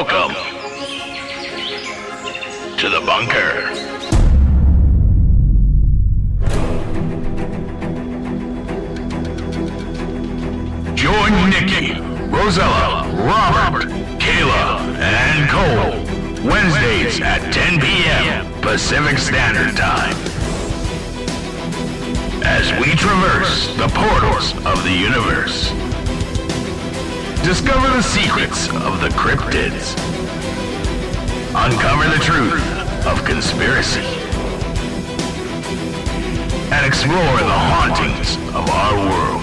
Welcome to the bunker. Join Nikki, Rosella, Robert, Kayla, and Cove Wednesdays at 10 p.m. Pacific Standard Time as we traverse the portals of the universe. Discover the secrets of the cryptids. Uncover the truth of conspiracy. And explore the hauntings of our world.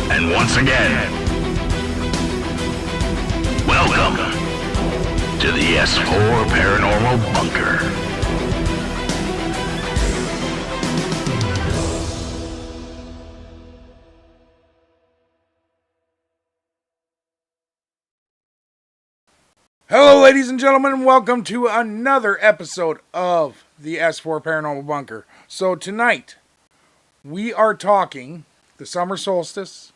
And once again, welcome to the S4 Paranormal Bunker. Hello, ladies and gentlemen, and welcome to another episode of the S4 Paranormal Bunker. So tonight, we are talking the summer solstice,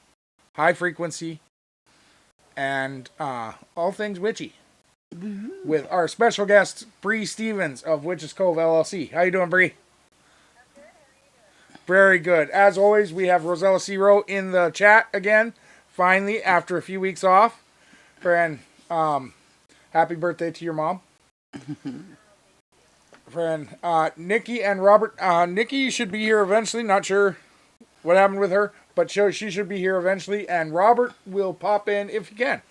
high frequency, and all things witchy. With our special guest, Bree Stevens of Witches Cove LLC. How you doing, Bree? Very good. As always, we have Rosella Ciro in the chat again, finally, after a few weeks off. Friend, happy birthday to your mom. Friend, Nikki and Robert. Nikki should be here eventually. Not sure what happened with her, but she should be here eventually. And Robert will pop in if he can.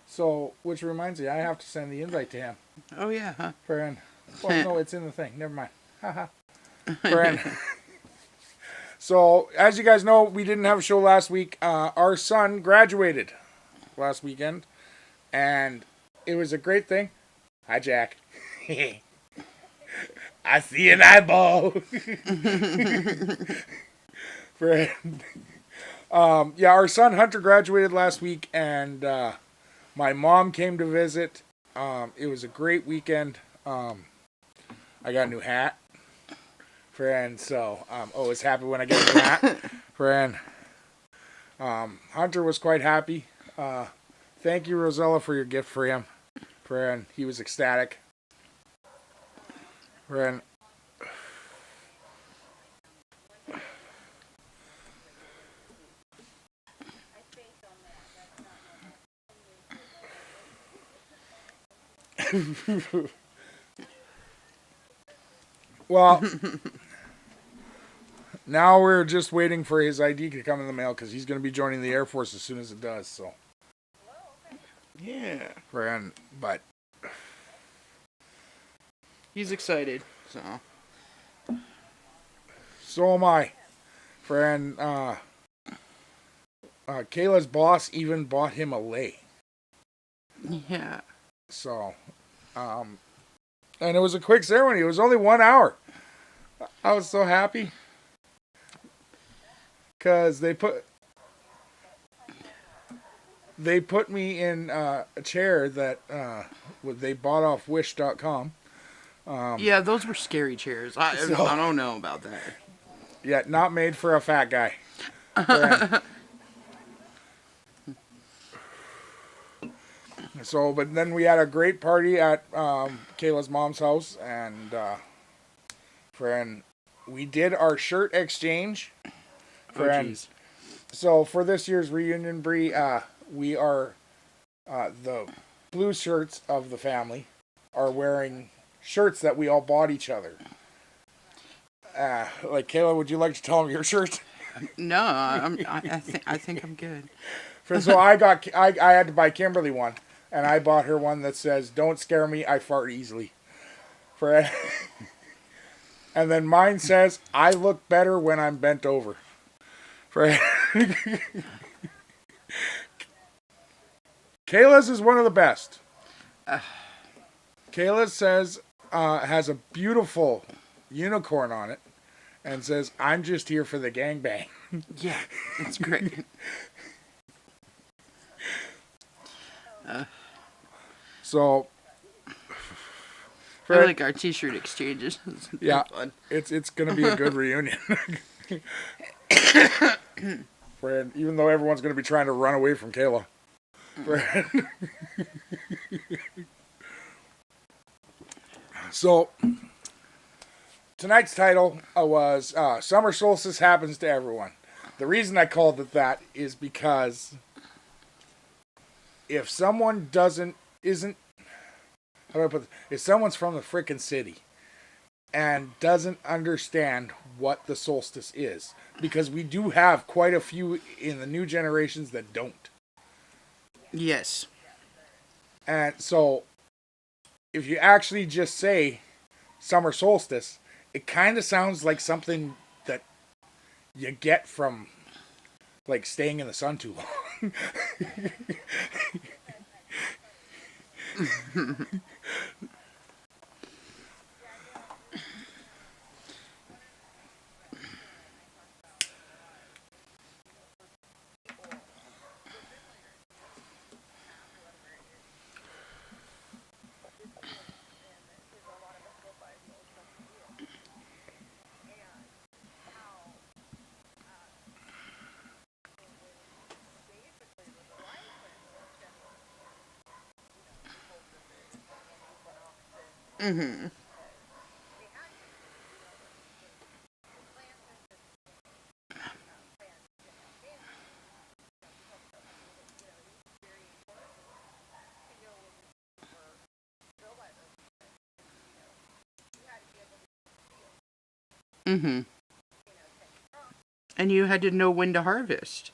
So, which reminds me, I have to send the invite to him. Oh, yeah, huh? Friend. Well, no, it's in the thing. Never mind. Haha. Friend. So, as you guys know, we didn't have a show last week. Our son graduated last weekend. And it was a great thing. Hi, Jack. I see an eyeball. Friend. Yeah, our son Hunter graduated last week, and my mom came to visit. It was a great weekend. I got a new hat. Friend, so I'm always happy when I get a new hat. Friend. Hunter was quite happy. Thank you, Rosella, for your gift for him. Friend, he was ecstatic. Friend. Well, now we're just waiting for his ID to come in the mail because he's going to be joining the Air Force as soon as it does. So, Yeah. friend, but He's excited, so am I. Friend, Kayla's boss even bought him a lei. Yeah. So, and it was a quick ceremony. It was only 1 hour. I was so happy. Because they put me in a chair that they bought off Wish.com. Yeah, those were scary chairs. I don't know about that. Yeah, not made for a fat guy. So, but then we had a great party at Kayla's mom's house, and friend, we did our shirt exchange. Friend, so for this year's reunion, Bree, we are the blue shirts of the family are wearing shirts that we all bought each other. Like Kayla, would you like to tell them your shirt? No, I think I'm good. So I had to buy Kimberly one. And I bought her one that says, "Don't scare me, I fart easily." And then mine says, "I look better when I'm bent over." Kayla's is one of the best. Kayla says has a beautiful unicorn on it. and says, "I'm just here for the gangbang." Yeah, it's great. So, I like our t-shirt exchanges. yeah, Fun. it's gonna be a good reunion. Fred, even though everyone's gonna be trying to run away from Kayla. Fred. So, tonight's title was Summer Solstice Happens to Everyone. The reason I called it that is because if someone if someone's from the frickin' city and doesn't understand what the solstice is, because we do have quite a few in the new generations that don't. Yes. And so, if you actually just say summer solstice, it kind of sounds like something that you get from, like, staying in the sun too long. Mm-hmm. Mm-hmm. And you had to know when to harvest.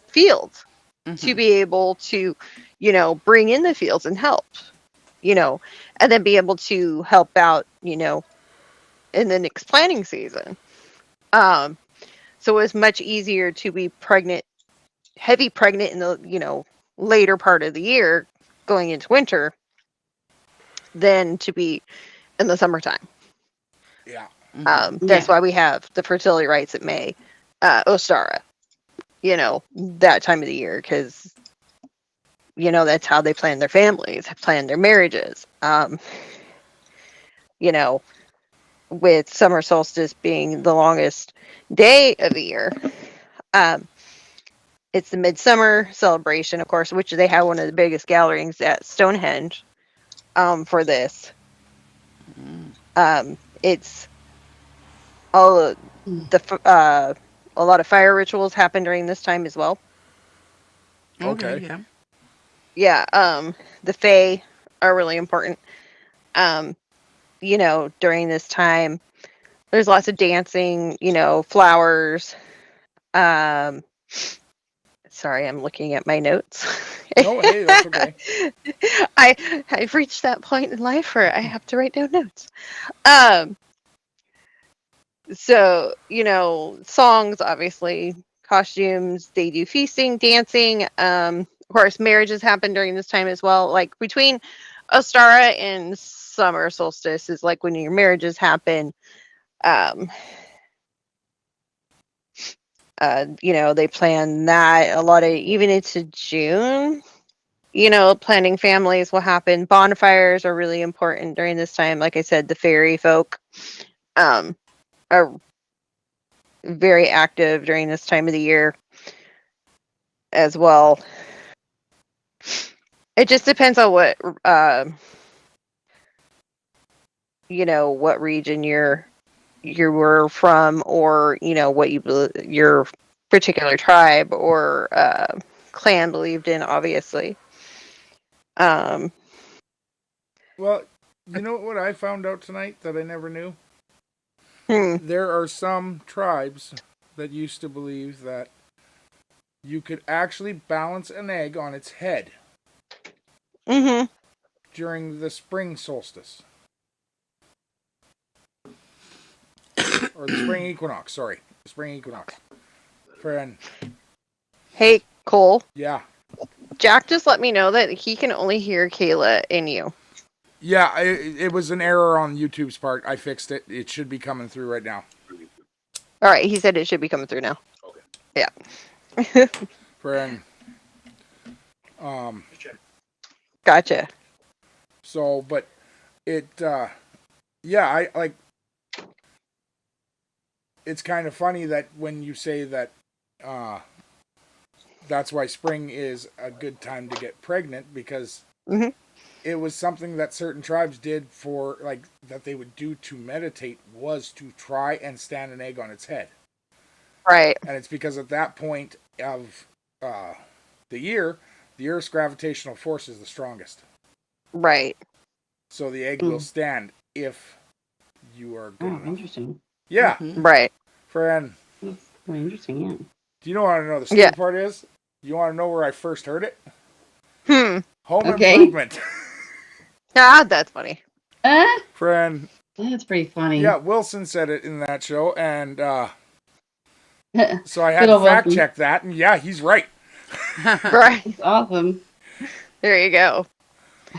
Fields Mm-hmm. to be able to, bring in the fields and help, and then be able to help out, in the next planting season. So it's much easier to be heavy pregnant in the, later part of the year going into winter than to be in the summertime. Yeah. That's why we have the fertility rites at May, Ostara, that time of the year, because, that's how they plan their families, plan their marriages. With summer solstice being the longest day of the year. It's the midsummer celebration, of course, which they have one of the biggest gatherings at Stonehenge for this. It's all a lot of fire rituals happen during this time as well. Okay. Okay. Yeah, the Fae are really important. During this time, there's lots of dancing, flowers. Sorry, I'm looking at my notes. No, hey, that's okay. I've reached that point in life where I have to write down notes. So, songs, obviously, costumes, they do feasting, dancing. Of course, marriages happen during this time as well. Like between Ostara and summer solstice is like when your marriages happen. They plan that a lot of even into June. Planning families will happen. Bonfires are really important during this time. Like I said, the fairy folk are very active during this time of the year as well. It just depends on what what region you were from, or what your particular tribe or clan believed in, obviously. Well, you know what I found out tonight that I never knew? There are some tribes that used to believe that you could actually balance an egg on its head during the spring solstice. Or the spring equinox, sorry. The spring equinox. Friend. Hey, Cole. Yeah. Jack just let me know that he can only hear Kayla and you. Yeah, it was an error on YouTube's part. I fixed it. It should be coming through right now. All right, he said it should be coming through now. Okay. Yeah. Friend. Gotcha. So, but it, yeah, I like. It's kind of funny that when you say that, that's why spring is a good time to get pregnant, because it was something that certain tribes did for, like, that they would do to meditate, was to try and stand an egg on its head. Right. And it's because at that point of the year, the Earth's gravitational force is the strongest. Right. So the egg will stand if you are good enough. Interesting. Yeah. Right. Friend. That's very interesting, yeah. Do you know what I know the stupid part is? You want to know where I first heard it? Home Improvement. That's funny. Friend. That's pretty funny. Yeah, Wilson said it in that show, and so I had Good to old fact Wilson. check that, and yeah, he's right. Right. It's awesome. There you go.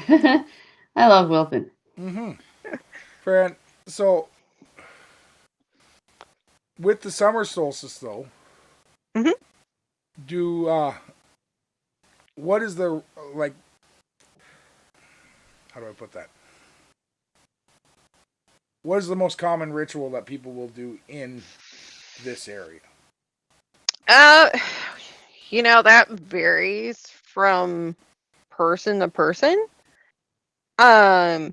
I love Wilson. Friend, so with the summer solstice, though, what is the, like, how do I put that? What is the most common ritual that people will do in this area? That varies from person to person. Our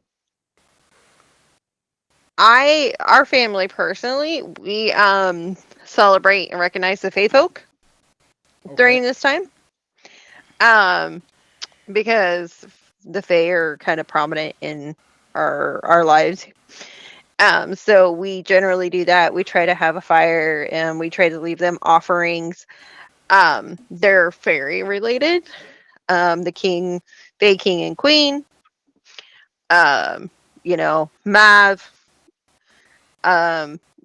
family personally, we celebrate and recognize the Fae folk during this time. Because the Fae are kind of prominent in our lives. So we generally do that. We try to have a fire and we try to leave them offerings. They're fairy related. The king, Fae king and queen. Mav.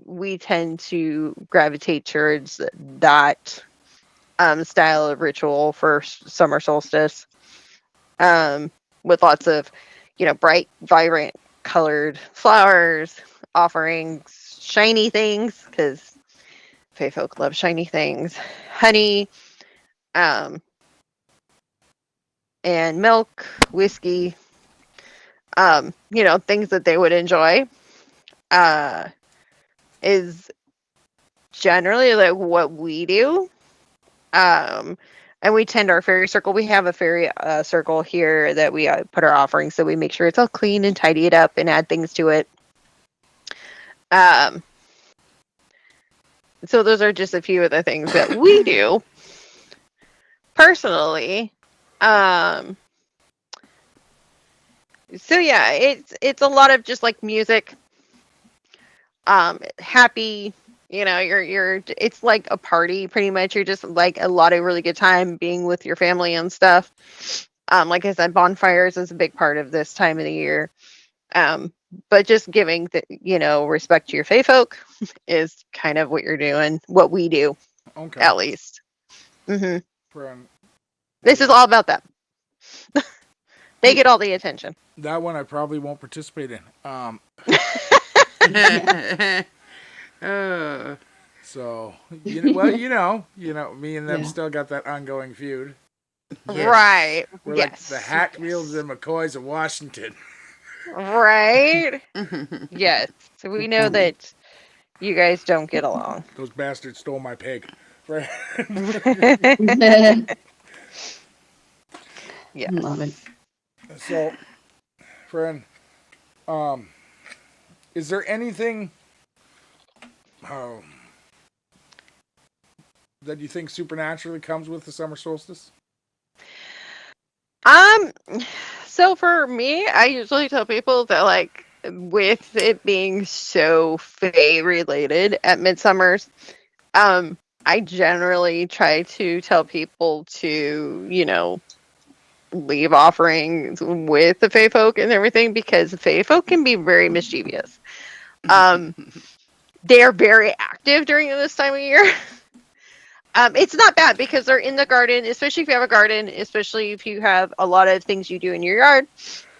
We tend to gravitate towards that style of ritual for summer solstice. With lots of, bright, vibrant colored flowers, offerings, shiny things, because Fae folk love shiny things, honey, and milk, whiskey, things that they would enjoy, is generally like what we do. And we tend our fairy circle. We have a fairy circle here that we put our offerings, so we make sure it's all clean and tidy it up and add things to it. So those are just a few of the things that we do personally. So yeah, it's a lot of just like music, happy. It's like a party pretty much. You're just like a lot of really good time being with your family and stuff. Like I said, bonfires is a big part of this time of the year. But just giving respect to your Fae folk is kind of what you're doing, what we do, at least. This is all about them. They get all the attention. That one I probably won't participate in. So me and them still got that ongoing feud. Right. We're like the Hatfields and McCoys of Washington. Right. Yes. So we know that you guys don't get along. Those bastards stole my pig. Yes. Love it. So, friend, is there anything that you think supernaturally comes with the summer solstice? So for me, I usually tell people that, like, with it being so Fae related at Midsummer's, I generally try to tell people to, leave offerings with the Fae folk and everything, because the Fae folk can be very mischievous. they are very active during this time of year. It's not bad because they're in the garden, especially if you have a garden, especially if you have a lot of things you do in your yard.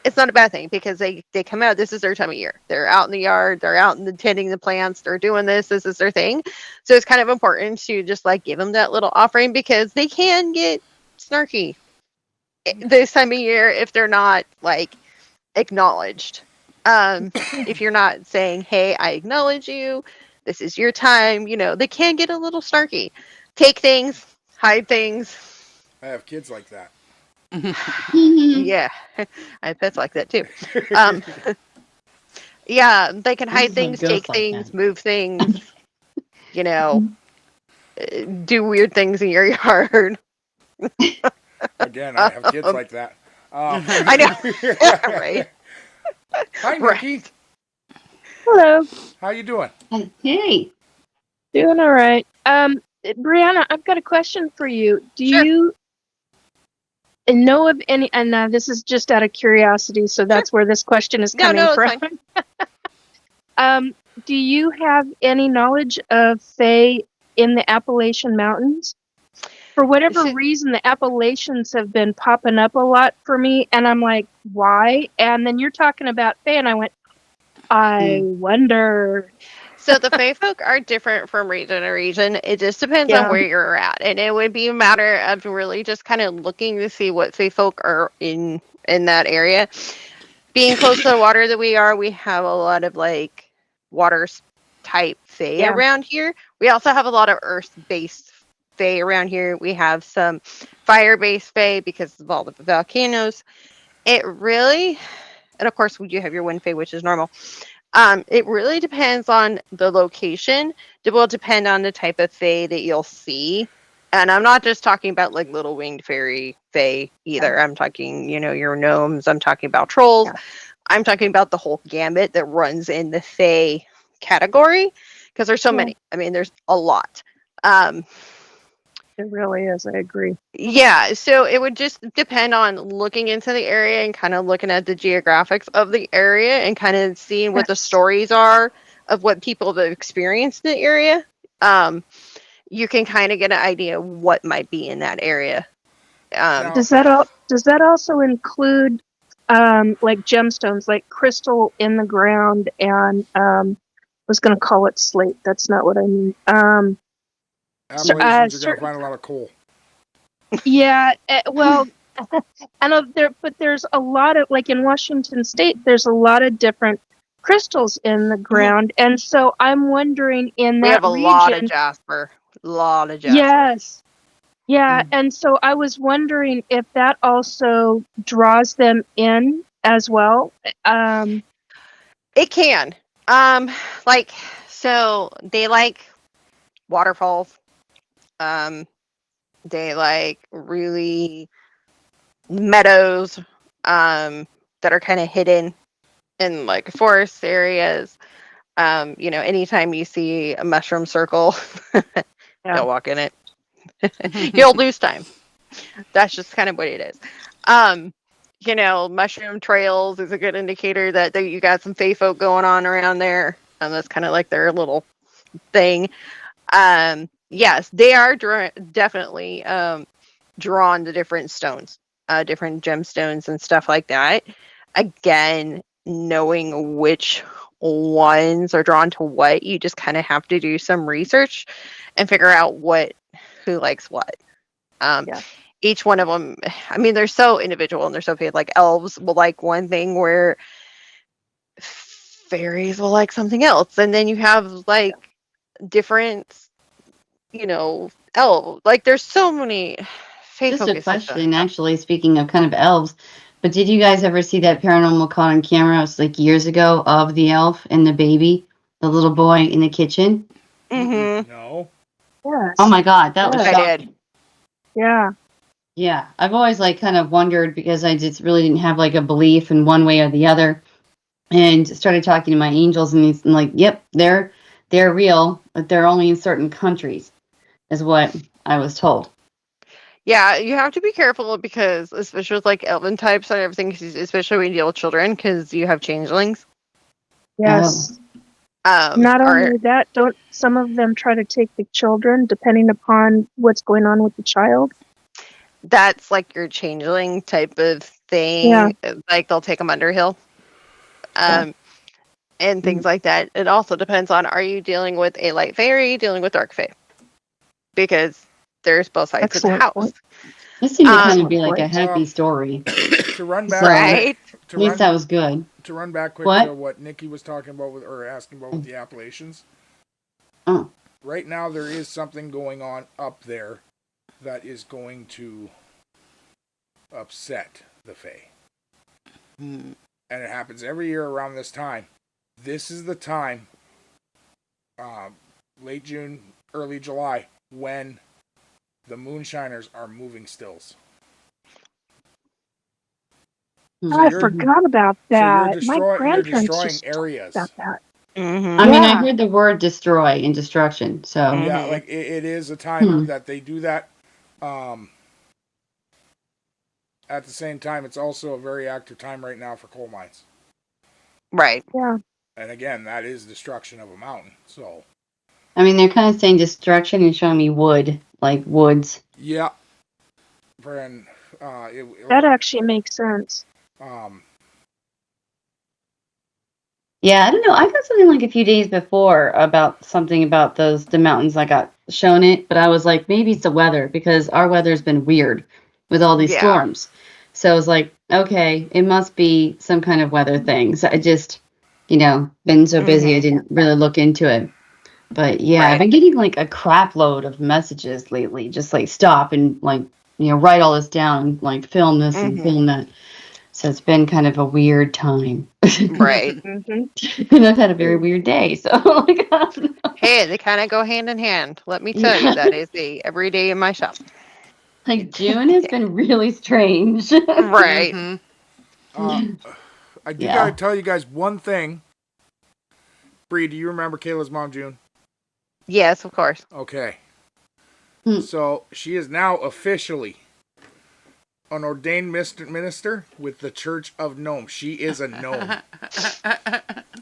It's not a bad thing because they come out. This is their time of year. They're out in the yard. They're out tending the plants. They're doing this. This is their thing. So it's kind of important to just like give them that little offering because they can get snarky this time of year if they're not like acknowledged. If you're not saying, "Hey, I acknowledge you. This is your time," they can get a little snarky. Take things, hide things. I have kids like that. Yeah, I have pets like that too. Yeah, they can hide things, take things, move things, do weird things in your yard. Again, I have kids like that. I know, right? Hi, Nikki. Hello. How you doing? Hey. Doing all right. Brianna, I've got a question for you. Do Sure. you know of any, and this is just out of curiosity, so that's where this question is coming from. Fine. Do you have any knowledge of Fae in the Appalachian Mountains? For whatever reason, the Appalachians have been popping up a lot for me, and I'm like, why? And then you're talking about Fae, and I went, I wonder. So the Fae folk are different from region to region. It just depends on where you're at. And it would be a matter of really just kind of looking to see what Fae folk are in that area. Being close to the water that we are, we have a lot of like water type Fae around here. We also have a lot of earth-based Fae around here. We have some fire-based Fae because of all the volcanoes. It really, and of course we do have your wind Fae, which is normal. It really depends on the location. It will depend on the type of Fae that you'll see. And I'm not just talking about like little winged fairy Fae either. Yeah. I'm talking, your gnomes. I'm talking about trolls. Yeah. I'm talking about the whole gambit that runs in the Fae category because there's so many. I mean, there's a lot. It really is. I agree. Yeah, so it would just depend on looking into the area and kind of looking at the geographics of the area and kind of seeing what the stories are of what people have experienced in the area. You can kind of get an idea of what might be in that area. Does that also include like gemstones, like crystal in the ground? And I was going to call it slate. That's not what I mean. Appalachians are going to find a lot of coal. Yeah, well, I know but there's a lot of, like in Washington State, there's a lot of different crystals in the ground, and so I'm wondering in that region. We have a lot of jasper. Yes. Yeah, and so I was wondering if that also draws them in as well. It can. So they like waterfalls. They like really meadows that are kind of hidden in like forest areas. Anytime you see a mushroom circle, don't walk in it. You'll lose time. That's just kind of what it is. Mushroom trails is a good indicator that you got some Fae folk going on around there. And that's kind of like their little thing. Yes, they are definitely drawn to different stones, different gemstones and stuff like that. Again, knowing which ones are drawn to what, you just kind of have to do some research and figure out who likes what. Each one of them, I mean, they're so individual and they're so paid. Like elves will like one thing where fairies will like something else. And then you have like different elves. Like there's so many Just a question, actually, speaking of kind of elves, but did you guys ever see that paranormal caught on camera? It was like years ago of the elf and the baby, the little boy in the kitchen. Mm-hmm. No. Yes. Oh my God, that was shocking. I did. Yeah. Yeah, I've always like kind of wondered because I just really didn't have like a belief in one way or the other, and started talking to my angels, and he's like, "Yep, they're real, but they're only in certain countries," is what I was told. Yeah, you have to be careful because, especially with like elven types and everything, especially when you deal with children, because you have changelings. Yes. Not Or only that, don't some of them try to take the children, depending upon what's going on with the child? that's like your changeling type of Yeah. thing. Like they'll take them Underhill. And things like that. It also depends on, are you dealing with a light fae or are you dealing with dark fae? Because there's both sides of the Excellent house. point. This seemed to kind of Excellent be like a point. happy story. To run So, back, Right? at least that was good. to run back quick What? to what Nikki was talking about or asking about with the Appalachians. Oh. Right now, there is something going on up there that is going to upset the fae. And it happens every year around this time. This is the time, late June, early July, when the moonshiners are moving stills. I forgot about that. My You're grandparents destroying just areas. talked about that. Mm-hmm. I mean, I Yeah. heard the word destroy and destruction. So, Yeah, like it is a time that they do that. At the same time, it's also a very active time right now for coal mines. Right. Yeah. And again, that is destruction of a mountain. So, I mean, they're kind of saying destruction and showing me wood, like woods. yeah. And, That actually makes sense. Yeah, I don't know. I got something like a few days before about something about the mountains. I got shown it, but I was like, maybe it's the weather because our weather's been weird with all these Yeah. storms. So I was like, okay, it must be some kind of weather thing. So I just, been so busy I didn't really look into it. But yeah, I've been getting like a crap load of messages lately. Just like stop and like, write all this down and like film this and film that. So it's been kind of a weird time. Right. And I've had a very weird day. So, Hey, they kind of go hand in hand. Let me tell you, that is the every day in my shop. like June has been really strange. Right. I do gotta tell you guys one thing. Bree, do you remember Kayla's mom, June? Yes, of course. Okay. So she is now officially an ordained minister with the Church of Gnome. She is a gnome.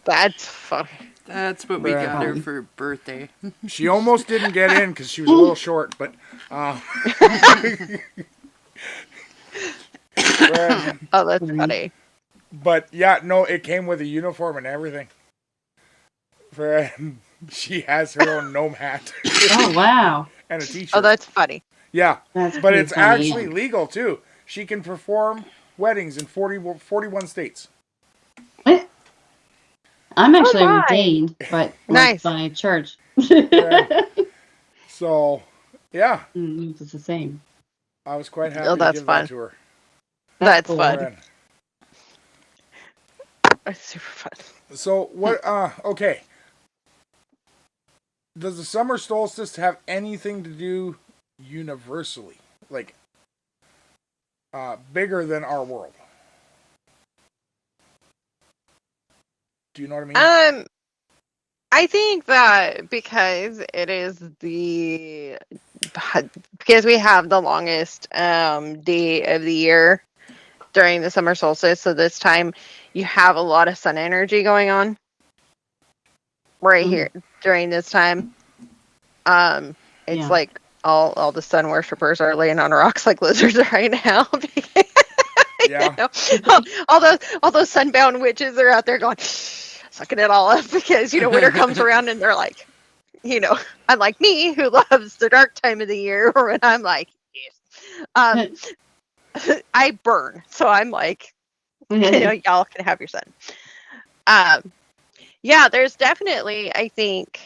That's funny. That's what we got her for birthday. She almost didn't get in because she was a little short, but Oh, that's funny. But yeah, no, it came with a uniform and everything. She has her own gnome hat. Oh, wow. And a t-shirt. Oh, that's funny. Yeah, That's but it's funny, actually legal too. She can perform weddings in 41 states. What? I'm actually my. ordained, but Nice. by church. So, yeah, It's the same. I was quite happy Oh, to that's give fun. that to her. That's cool. fun. That's super fun. So, what, okay. Does the summer solstice have anything to do universally? Like, bigger than our world? Do you know what I mean? I think that because we have the longest day of the year during the summer solstice, so this time you have a lot of sun energy going on right here during this time. It's like all the sun worshippers are laying on rocks like lizards right now. Yeah. all those sunbound witches are out there going sucking it all up because winter comes around and they're like, unlike me who loves the dark time of the year, when I'm like, yes. I burn, so I'm like, y'all can have your sun. Yeah, there's definitely, I think,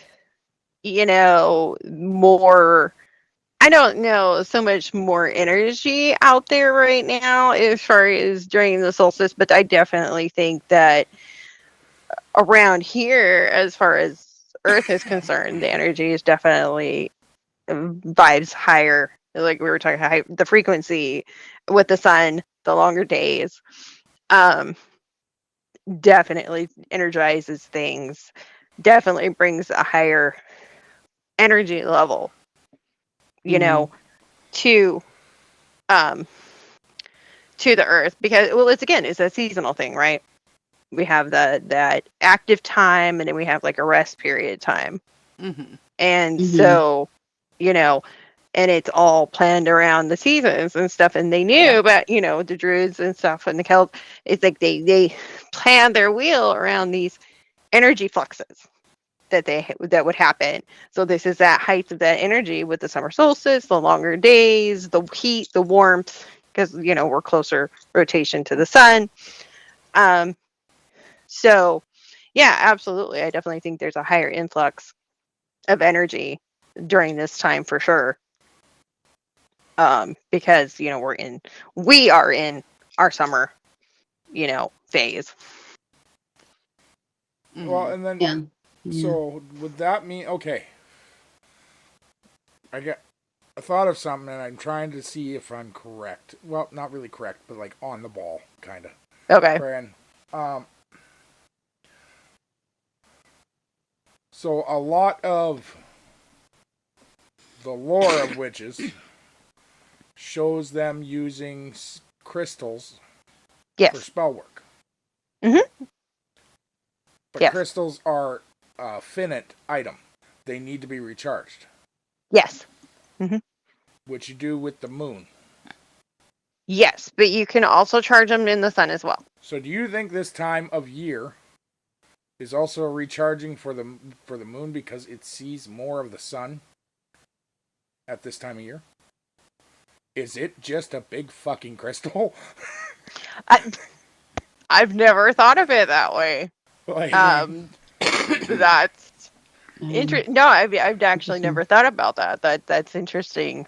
more. I don't know so much more energy out there right now as far as during the solstice, but I definitely think that around here, as far as Earth is concerned, the energy is definitely vibes higher. Like we were talking, the frequency with the sun, the longer days, definitely energizes things. Definitely brings a higher energy level, to the Earth, because it's a seasonal thing, right? we have that active time, and then we have like a rest period time. Mm-hmm. And so, and it's all planned around the seasons and stuff. And they knew about, the Druids and stuff and the Celts. It's like they planned their wheel around these energy fluxes that would happen. So this is that height of that energy with the summer solstice, the longer days, the heat, the warmth, because we're closer rotation to the sun. So yeah, absolutely. I definitely think there's a higher influx of energy during this time for sure. Because we are in our summer, phase. Well, and then so would that mean I thought of something and I'm trying to see if I'm correct. Well, not really correct, but like on the ball, kind of. Okay. So a lot of the lore of witches shows them using crystals for spell work. Mm-hmm. But crystals are a finite item. They need to be recharged. Yes. Mm-hmm. Which you do with the moon. Yes, but you can also charge them in the sun as well. So do you think this time of year is also recharging for the moon because it sees more of the sun at this time of year? Is it just a big fucking crystal? I've never thought of it that way. That's interesting. No, I've actually never thought about that. That's interesting.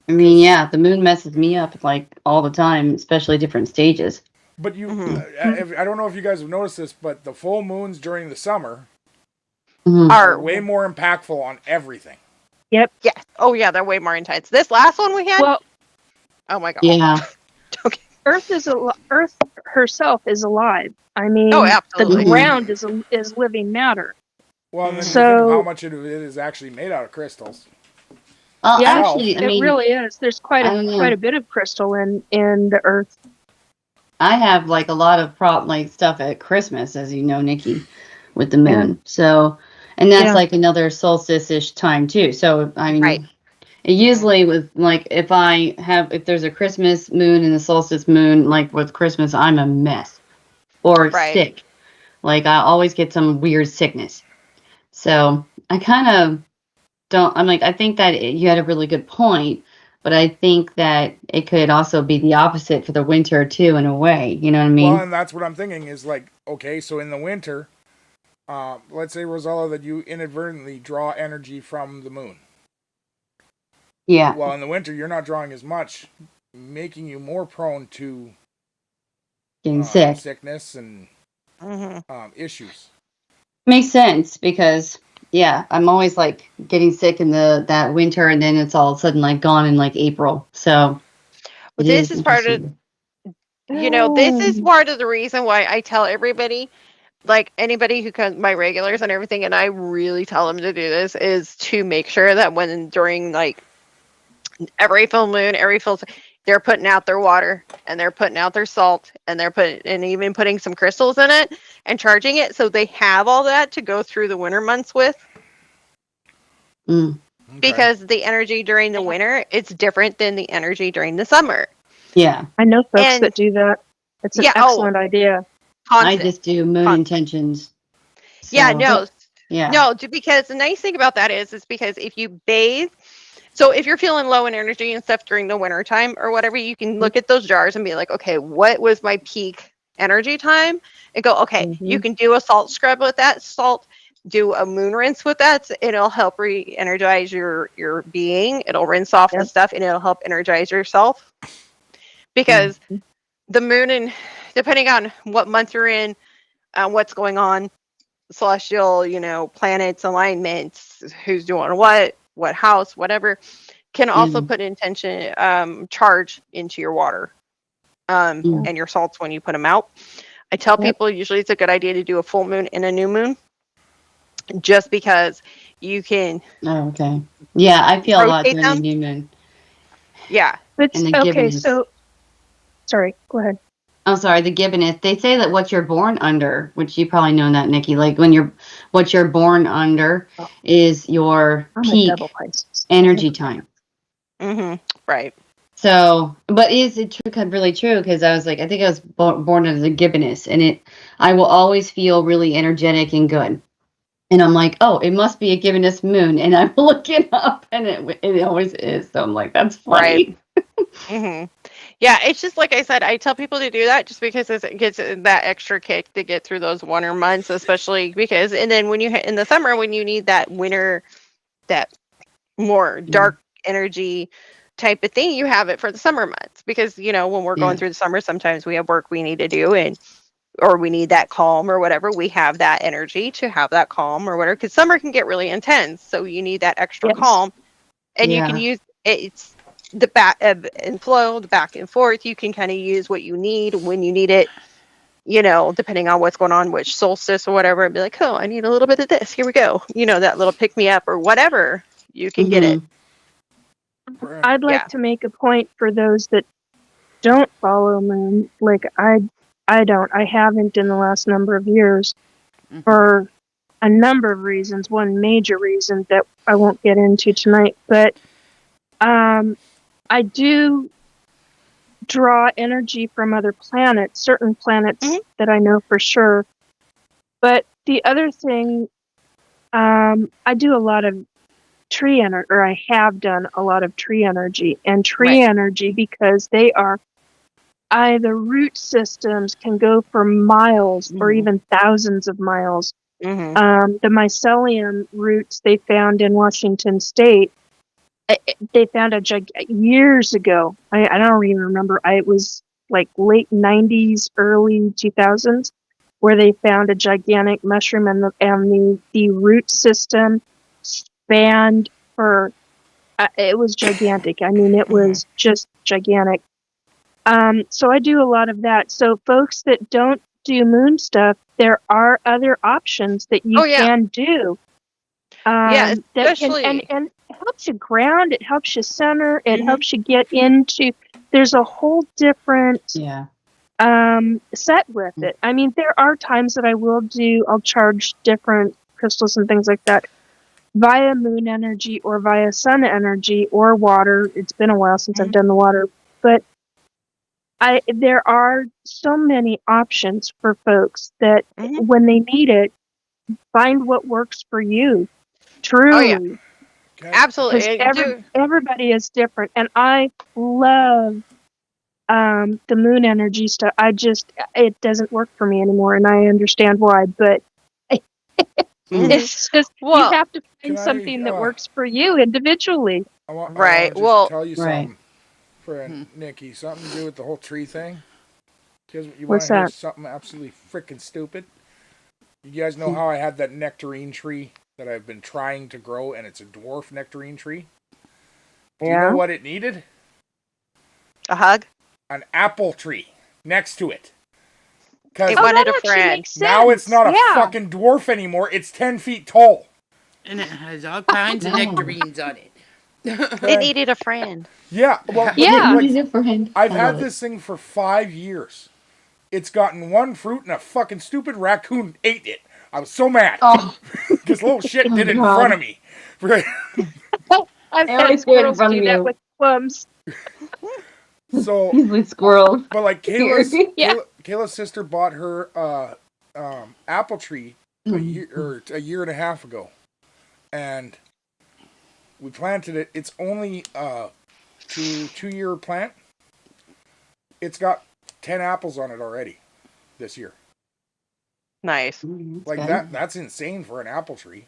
I mean, yeah, the moon messes me up like all the time, especially different stages. But I don't know if you guys have noticed this, but the full moons during the summer are way more impactful on everything. Yep. Yeah. Oh, yeah, they're way more intense. This last one we had. Well, oh my god. Yeah. Okay. Earth herself is alive. I mean, absolutely. the ground is living matter. Well, and then you think of how much of it is actually made out of crystals. Yeah, actually, it really is. There's quite a bit of crystal in the Earth. I have like a lot of stuff at Christmas, as you know, Nikki, with the moon. Yeah. So, and that's like another solstice-ish time too. So, I mean, it usually with like if there's a Christmas moon and a solstice moon, like with Christmas, I'm a mess or sick. Like I always get some weird sickness. So I kind of I think that you had a really good point, but I think that it could also be the opposite for the winter too, in a way. You know what I mean? Well, and that's what I'm thinking is like, okay, so in the winter, let's say, Rosella, that you inadvertently draw energy from the moon. Yeah. Well, in the winter, you're not drawing as much, making you more prone to getting sick, sickness, and issues. Makes sense because I'm always like getting sick in that winter, and then it's all of a sudden like gone in like April. So this is part of this is part of the reason why I tell everybody, like anybody who comes, my regulars and everything, and I really tell them to do this, is to make sure that during like every full moon, they're putting out their water and they're putting out their salt and even putting some crystals in it and charging it, so they have all that to go through the winter months with. Okay. Because the energy during the winter, it's different than the energy during the summer. Yeah, I know folks that do that. It's an excellent idea. Constant. I just do moon intentions. So. Because the nice thing about that is because if you bathe. So if you're feeling low in energy and stuff during the winter time or whatever, you can look at those jars and be like, okay, what was my peak energy time? And go, okay, you can do a salt scrub with that salt, do a moon rinse with that. It'll help re-energize your being. It'll rinse off the stuff and it'll help energize yourself. Because the moon, and depending on what month you're in, what's going on, celestial, planets, alignments, who's doing what house, whatever, can also put intention, charge into your water and your salts when you put them out. I tell people usually it's a good idea to do a full moon and a new moon, just because you can. Oh, okay. Yeah, I feel a lot during the new moon. Yeah. Okay, so sorry, go ahead. I'm sorry, the gibboneth. They say that what you're born under, which you probably know that, Nikki, like what you're born under is your I'm a peak double Pisces. energy time. Right. So, but is it really true? Because I was like, I think I was born as a gibboness, and I will always feel really energetic and good. And I'm like, oh, it must be a gibboness moon, and I look it up, and it always is. So I'm like, that's funny. Right. Yeah, it's just like I said, I tell people to do that just because it gets that extra kick to get through those winter months, especially because, and then when you in the summer, when you need that winter, that more dark energy type of thing, you have it for the summer months because, when we're going through the summer, sometimes we have work we need to do or we need that calm or whatever. We have that energy to have that calm or whatever because summer can get really intense. So you need that extra calm, and you can use it's the back ebb and flow, the back and forth. You can kind of use what you need when you need it, depending on what's going on, which solstice or whatever, and be like, oh, I need a little bit of this. Here we go. That little pick me up or whatever. You can get it. I'd like to make a point for those that don't follow moon. Like I don't. I haven't in the last number of years for a number of reasons. One major reason that I won't get into tonight, but I do draw energy from other planets, certain planets that I know for sure. But the other thing, I do a lot of tree energy, or I have done a lot of tree energy, and tree energy, because they are the root systems can go for miles or even thousands of miles. The mycelium roots they found in Washington State, they found years ago. I don't even remember. It was like late 90s, early 2000s, where they found a gigantic mushroom, and the root system spanned for. It was gigantic. I mean, it was just gigantic. So I do a lot of that. So folks that don't do moon stuff, there are other options that you can do. Especially and it helps you ground. It helps you center. It helps you get into. There's a whole different set with it. I mean, there are times that I'll charge different crystals and things like that via moon energy or via sun energy or water. It's been a while since I've done the water, but there are so many options for folks that when they need it, find what works for you. Truly. Absolutely. Everybody is different, and I love the moon energy stuff. It doesn't work for me anymore, and I understand why, but it's just you have to find something that works for you individually. I want to tell you something, friend Nikki, something to do with the whole tree thing. Because you want to hear something absolutely freaking stupid? You guys know how I had that nectarine tree that I've been trying to grow, and it's a dwarf nectarine tree? Do you know what it needed? A hug? An apple tree next to it. It wanted a friend. Now it's not a fucking dwarf anymore. It's 10 feet tall. And it has all kinds of nectarines on it. It needed a friend. Yeah. Well, I've had this thing for 5 years. It's gotten one fruit and a fucking stupid raccoon ate it. I was so mad. This little shit did it in front of me. I've had squirrels do that with plums. So, squirrel. But like Kayla's sister bought her apple tree a year and a half ago, and we planted it. It's only a 2-year plant. It's got 10 apples on it already this year. Nice. Like that's insane for an apple tree.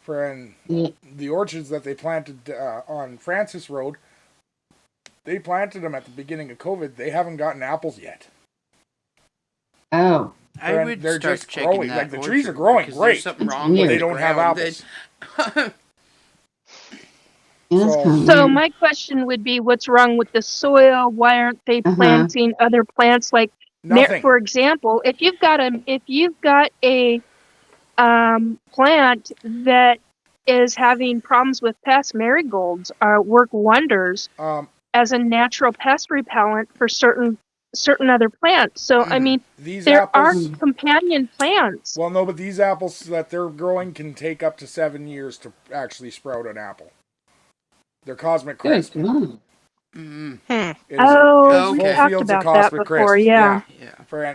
For the orchards that they planted on Francis Road, they planted them at the beginning of COVID. They haven't gotten apples yet. Oh. They're just growing. Like the trees are growing great, but they don't have apples. So my question would be, what's wrong with the soil? Why aren't they planting other plants? Like, for example, if you've got a plant that is having problems with pests, marigolds work wonders as a natural pest repellent for certain certain other plants. So I mean, These there apples. are companion plants. Well, no, but these apples that they're growing can take up to 7 years to actually sprout an apple. They're cosmic Good. crisp. God. It is Oh, we full talked fields of about that cosmic before. crisp. Yeah.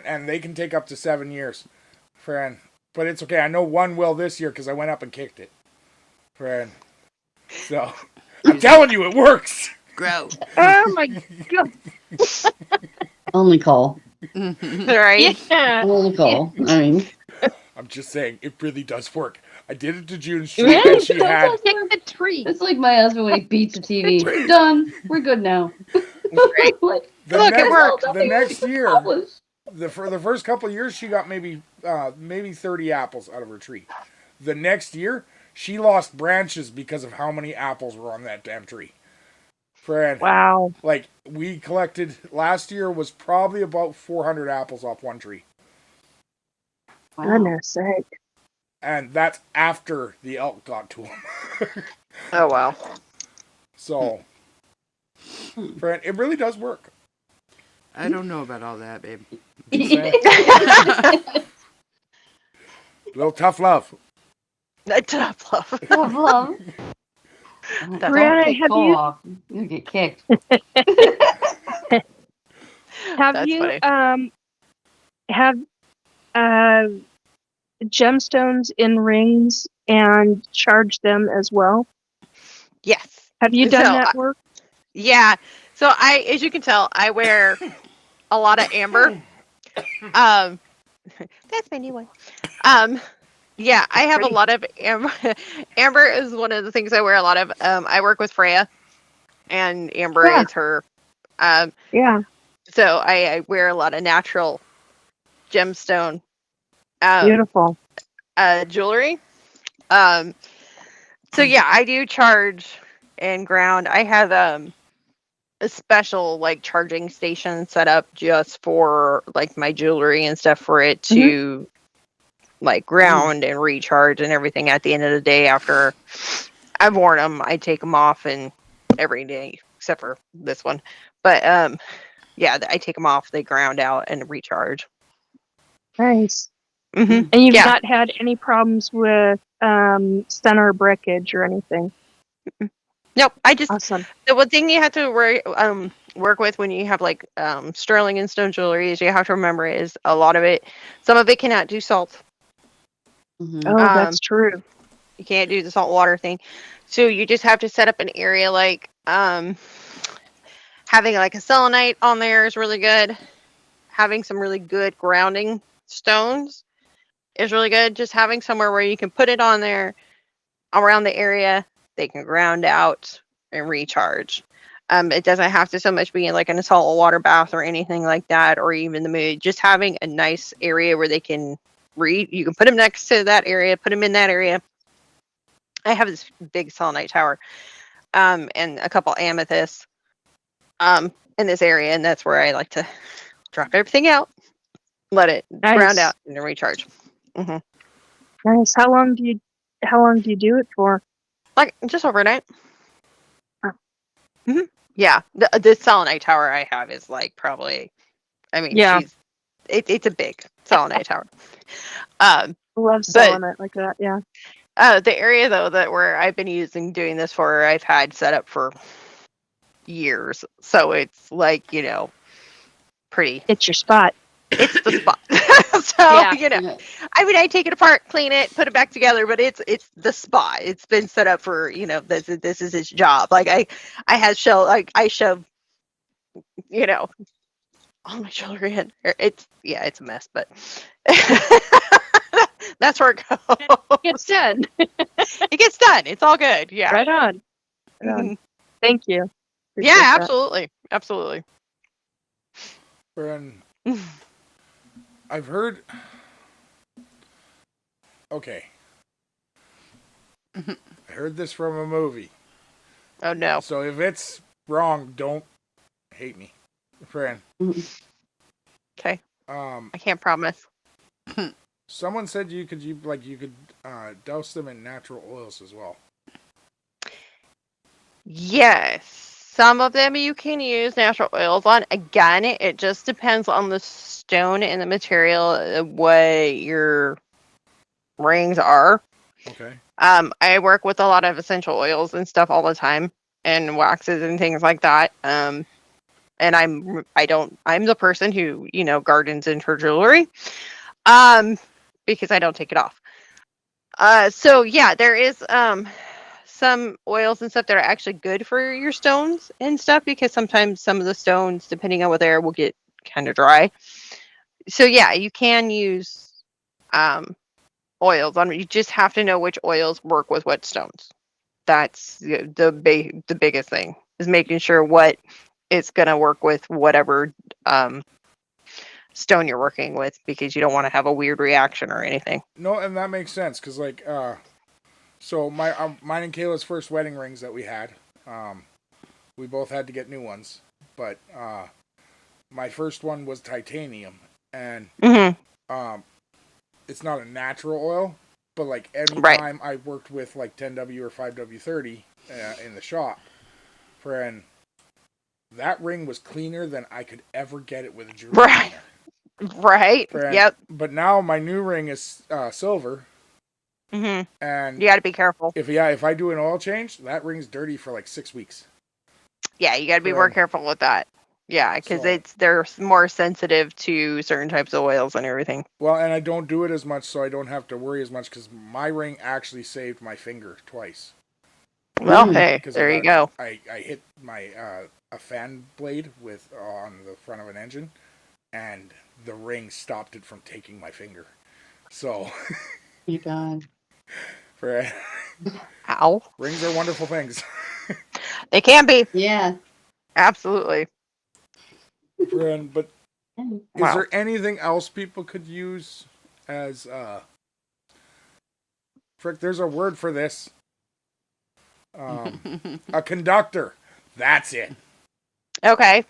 And they can take up to 7 years. Fran. But it's okay. I know one will this year because I went up and kicked it. Fran. So, I'm telling you, it works. Grow. Oh my god. Only Cole. Right? Yeah. Only Cole. I mean, I'm just saying, it really does work. I did it to June Street and she had... Kick the tree. it's like my husband when he beats the TV. We're done. We're good now. Right. Like, Look, it worked. The next year, accomplished. for the first couple of years, she got maybe 30 apples out of her tree. The next year, she lost branches because of how many apples were on that damn tree. Fran, Wow. like, we collected, last year was probably about 400 apples off one tree. Wow. Goodness sake. And that's after the elk got to them. Oh, wow. So, Fran, it really does work. I don't know about all that, babe. Just saying. Little tough love. Tough love. Love. Brianna, Don't have Cole you- off. You'll get kicked. Have That's you funny. have gemstones in rings and charged them as well? Yes. Have you done So, that work? Yeah. So as you can tell, I wear a lot of amber. That's my new one. Yeah, I have a lot of amber. Amber is one of the things I wear a lot of. I work with Freya, and amber Yeah. is her. Yeah. So I wear a lot of natural gemstone Beautiful. jewelry. So yeah, I do charge and ground. I have a special like charging station set up just for like my jewelry and stuff for it to like ground and recharge and everything at the end of the day after I've worn them. I take them off and every day except for this one. But yeah, I take them off, they ground out and recharge. Nice. Mm-hmm. And you've Yeah. not had any problems with center breakage or anything? Nope. I just Awesome. the one thing you have to work with when you have like sterling and stone jewelry is you have to remember is a lot of it, some of it cannot do salt. Mhm. Oh, that's true. You can't do the salt water thing. So you just have to set up an area like having like a selenite on there is really good. Having some really good grounding stones is really good. Just having somewhere where you can put it on there around the area, they can ground out and recharge. It doesn't have to so much be in like an salt water bath or anything like that, or even the mood. Just having a nice area where they can read. You can put them next to that area, put them in that area. I have this big selenite tower, and a couple amethysts, in this area, and that's where I like to drop everything out, let it ground out, and then recharge. Mm-hmm. Nice. How long do you do it for? Like just overnight. Oh. Mm-hmm. Yeah, the selenite tower I have is like probably, I mean, Yeah. it's a big selenite tower. Love selenite like that. Yeah. The area though that where I've been doing this for, I've had set up for years, so it's like pretty. It's your spot. It's the spot. So Yeah. I mean, I take it apart, clean it, put it back together, but it's the spot. It's been set up for this is its job. Like I shove all my jewelry in. It's a mess, but that's where it goes. It's done. It gets done. It's all good. Yeah. Right on. Right on. Thank you. Appreciate Yeah, that. absolutely. Fran, I've heard. Okay. I heard this from a movie. Oh no. So if it's wrong, don't hate me, Fran. Okay. I I can't promise. Someone said you could douse them in natural oils as well. Yes. Some of them you can use natural oils on. Again, it just depends on the stone and the material, what your rings are. Okay. I work with a lot of essential oils and stuff all the time, and waxes and things like that. And I'm the person who, gardens in her jewelry, because I don't take it off. So yeah, there is some oils and stuff that are actually good for your stones and stuff, because sometimes some of the stones, depending on what they are, will get kind of dry. So yeah, you can use oils on. You just have to know which oils work with what stones. That's the biggest thing, is making sure what it's going to work with whatever stone you're working with, because you don't want to have a weird reaction or anything. No, and that makes sense, because so mine and Kayla's first wedding rings that we had, we both had to get new ones, but my first one was titanium, and it's not a natural oil, but like anytime I worked with like 10W or 5W30 in the shop, friend, that ring was cleaner than I could ever get it with a jewelry. Right. Right. Friend, yep. But now my new ring is silver. And you got to be careful. If I do an oil change, that ring's dirty for like 6 weeks. Yeah, you got to be more careful with that. Yeah, because they're more sensitive to certain types of oils and everything. Well, and I don't do it as much, so I don't have to worry as much, because my ring actually saved my finger twice. Well, hey, there you go. I hit my a fan blade on the front of an engine, and the ring stopped it from taking my finger. So. You God. Ow. Rings are wonderful things. They can be. Yeah. Absolutely. But is there anything else people could use as there's a word for this. A conductor. That's it. Okay.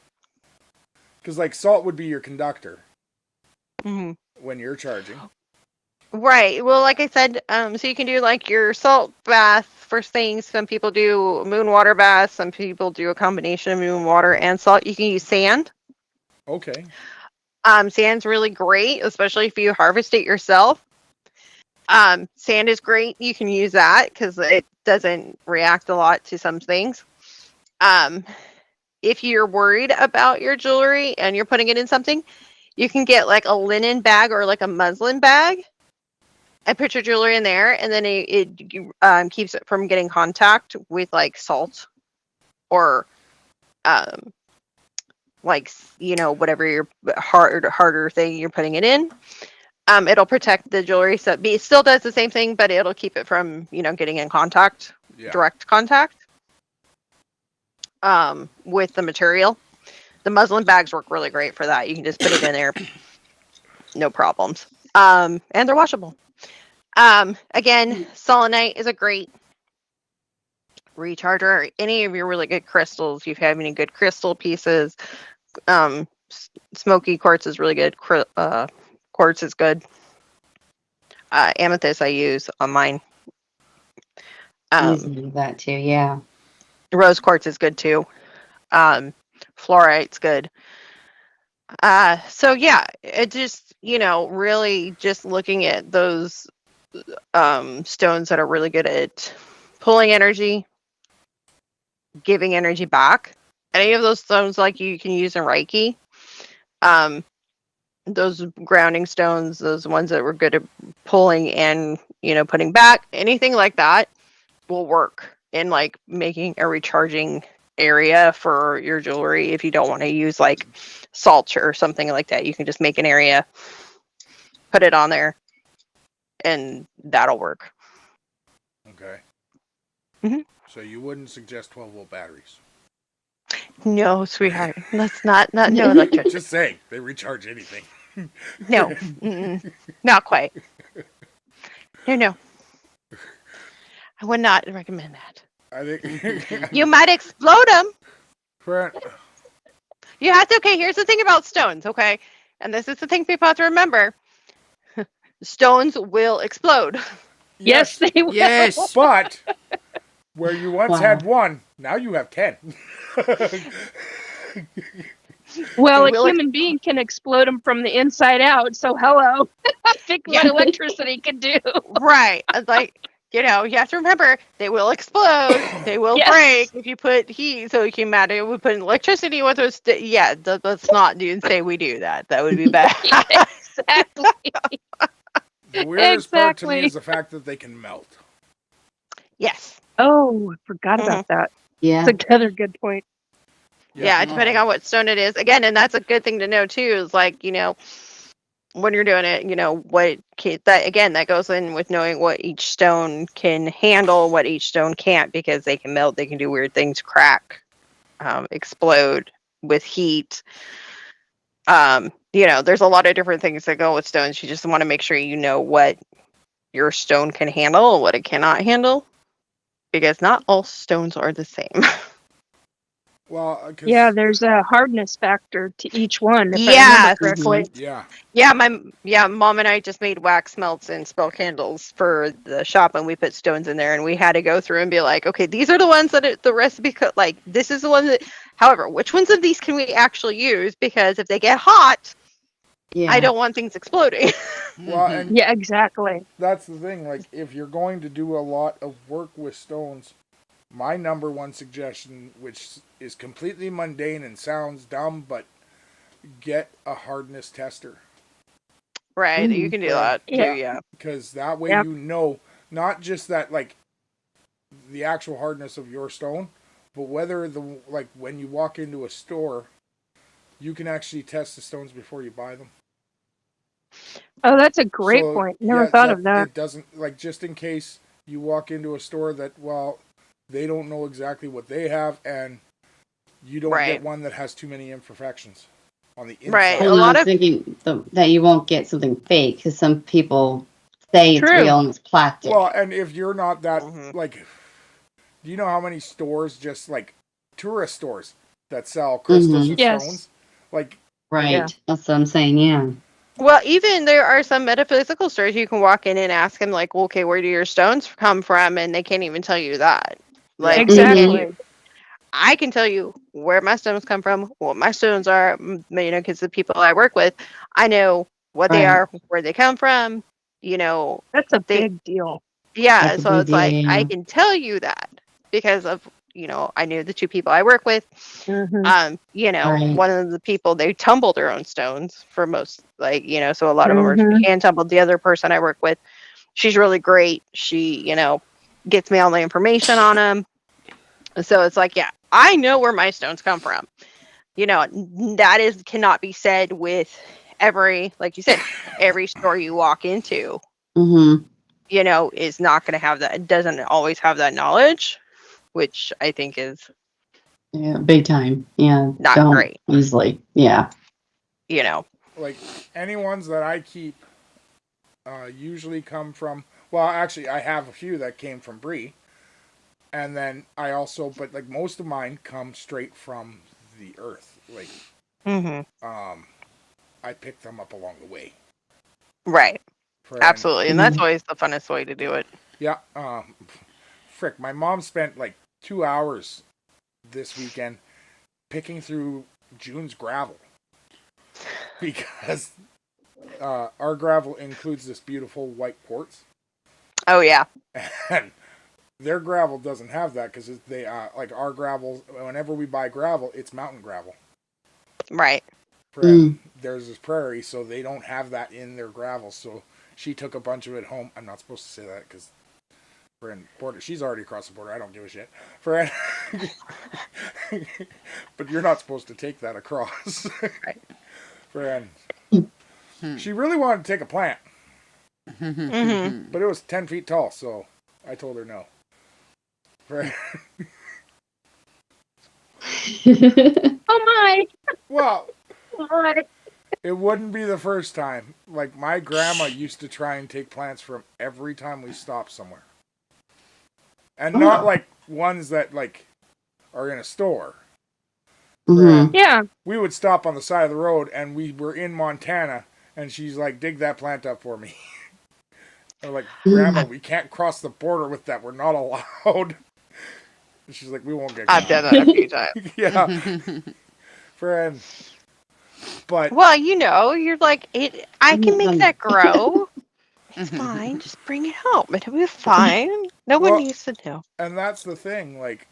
Because like salt would be your conductor when you're charging. Right. Well, like I said, so you can do like your salt bath first thing. Some people do moon water bath. Some people do a combination of moon water and salt. You can use sand. Okay. Sand's really great, especially if you harvest it yourself. Sand is great. You can use that because it doesn't react a lot to some things. If you're worried about your jewelry and you're putting it in something, you can get like a linen bag or like a muslin bag and put your jewelry in there, and then it keeps it from getting contact with like salt or like, whatever your harder thing you're putting it in. It'll protect the jewelry, so it still does the same thing, but it'll keep it from getting in contact, direct contact with the material. The muslin bags work really great for that. You can just put it in there, no problems. And they're washable. Again, selenite is a great recharger. Any of your really good crystals, if you have any good crystal pieces, smoky quartz is really good. Quartz is good. Amethyst I use on mine. That too, yeah. Rose quartz is good too. Fluorite's good. So yeah, it just, really just looking at those stones that are really good at pulling energy, giving energy back. Any of those stones like you can use in Reiki. Those grounding stones, those ones that were good at pulling and, putting back, anything like that will work in like making a recharging area for your jewelry. If you don't want to use like salt or something like that, you can just make an area, put it on there, and that'll work. Okay. Mm-hmm. So you wouldn't suggest 12-volt batteries? No, sweetheart. Let's not no electric. Just saying, they recharge anything. No, not quite. No. I would not recommend that. I think you might explode them. Correct. You have to. Okay, here's the thing about stones. Okay, and this is the thing people have to remember. Stones will explode. Yes, they will. Yes. But Where you once Wow. had one, now you have 10. Well, They a will human being can explode them from the inside out. So hello, think what Yeah. electricity can do. Right. Like, you have to remember they will explode. They will Yes. break if you put heat. So it can matter. We put electricity with us. Let's not say we do that. That would be bad. Exactly. The weirdest part to me Exactly. is the fact that they can melt. Yes. Oh, I forgot Mhm. about that. Yeah. That's another good point. Yeah, depending on what stone it is. Again, and that's a good thing to know too. Is like when you're doing it, that goes in with knowing what each stone can handle, what each stone can't, because they can melt, they can do weird things, crack, explode with heat. There's a lot of different things that go with stones. You just want to make sure you know what your stone can handle, what it cannot handle, because not all stones are the same. Well, 'cause- Yeah, there's a hardness factor to each one, if I Yes. remember correctly. yeah. Mom and I just made wax melts and spell candles for the shop, and we put stones in there, and we had to go through and be like, okay, these are the ones that the recipe like this is the one that. However, which ones of these can we actually use? Because if they get hot, Yeah. I don't want things exploding. Well, and Yeah, exactly. that's the thing. Like, if you're going to do a lot of work with stones, my number one suggestion, which is completely mundane and sounds dumb, but get a hardness tester. Right, you can do that too. Yeah. Yeah. Because that way Yep. you know not just that, like, the actual hardness of your stone, but whether when you walk into a store, you can actually test the stones before you buy them. Oh, that's a great So, point. Never yeah, thought of that. It doesn't, like, just in case you walk into a store that, well, they don't know exactly what they have, and you don't Right. get one that has too many imperfections on the inside. Right. Well, A lot I'm of- thinking that you won't get something fake because some people say it's True. real and it's plastic. Well, and if you're not that, Mhm. like, do you know how many stores, just like tourist stores, that sell crystals and Yes. stones? Like, right. Yeah. That's what I'm saying. Yeah. Well, even there are some metaphysical stores you can walk in and ask them, like, okay, where do your stones come from? And they can't even tell you that. Like, Exactly. I can tell you where my stones come from, what my stones are, because the people I work with, I know what they Right. are, where they come from, That's a they- big deal. Yeah, That's a so big it's like, deal, I yeah. can tell you that because of, I knew the two people I work with. Mhm. Right. One of the people, they tumble their own stones for most, so a lot of them are Mhm. hand tumbled. The other person I work with, she's really great. She, gets me all the information on them. So it's like, yeah, I know where my stones come from. That cannot be said with like you said, every store you walk into, Mm-hmm. is not going to have that. It doesn't always have that knowledge, which I think is, Yeah. Big time. Yeah. Not don't great. easily. Yeah. like any ones that I keep usually come from. Well, actually, I have a few that came from Bree, and then I also, but like most of mine come straight from the earth. Like, I picked them up along the way. right. Friend. Absolutely. And that's always the funnest way to do it. Yeah. Frick, my mom spent like 2 hours this weekend picking through June's gravel because our gravel includes this beautiful white quartz, Oh, yeah. and their gravel doesn't have that because they like our gravel. Whenever we buy gravel, it's mountain gravel. Right. Friend, there's this prairie, so they don't have that in their gravel. So she took a bunch of it home. I'm not supposed to say that because friend border. She's already across the border. I don't give a shit, friend. But you're not supposed to take that across, Right. friend. She really wanted to take a plant, Mm-hmm. but it was 10 feet tall, so I told her no. Friend. Oh my! Well, God. it wouldn't be the first time. Like, my grandma used to try and take plants from every time we stopped somewhere. And not like ones that like are in a store. Mm-hmm. Yeah. We would stop on the side of the road and we were in Montana and she's like, dig that plant up for me. I'm like, Grandma, we can't cross the border with that. We're not allowed. And she's like, we won't get I've caught. done that a few times. Yeah. Friend. But Well, you're like, I can make that grow. It's fine. Just bring it home. It'll be fine. No one needs to know. and that's the thing, like,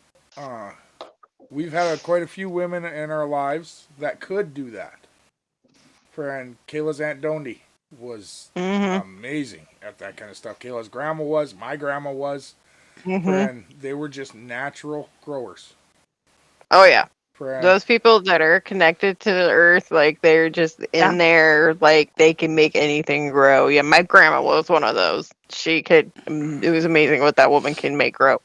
we've had quite a few women in our lives that could do that. Friend, Kayla's Aunt Dondi was amazing at that kind of stuff. Kayla's grandma was, my grandma was. Friend, they were just natural growers. Oh, yeah. Friend. Those people that are connected to the earth, like, they're just in there, like, they can make anything grow. Yeah, my grandma was one of those. She could, it was amazing what that woman can make grow.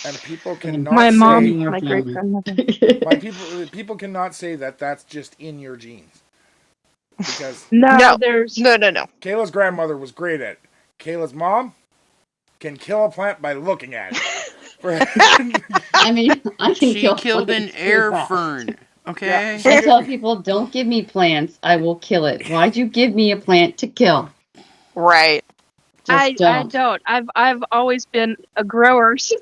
And people cannot My say, mom, my great grandmother. people cannot say that that's just in your genes. Because No. There's No. Kayla's grandmother was great at it. Kayla's mom can kill a plant by looking at it. I mean, I can She kill killed an plants air too fast. fern. Okay. I tell people, don't give me plants. I will kill it. Why'd you give me a plant to kill? Right. I Just don't. I've always been a grower. See,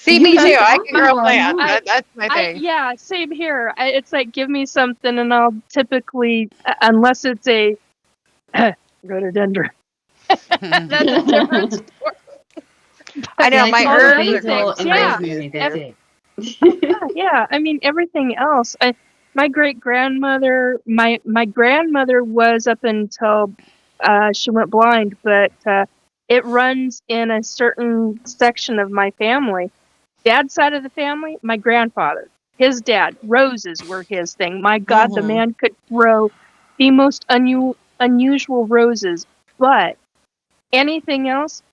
me too. I can grow plants. That's my thing. Yeah, same here. It's like, give me something, and I'll typically, unless it's a rhododendron. That's a different story. I know, my herbs are basil and Yeah. rosemary, that's it. Yeah. I mean, everything else. My great grandmother, my grandmother was up until she went blind, but it runs in a certain section of my family. Dad's side of the family, my grandfather, his dad, roses were his thing. My God, the man could grow the most unusual roses, but anything else,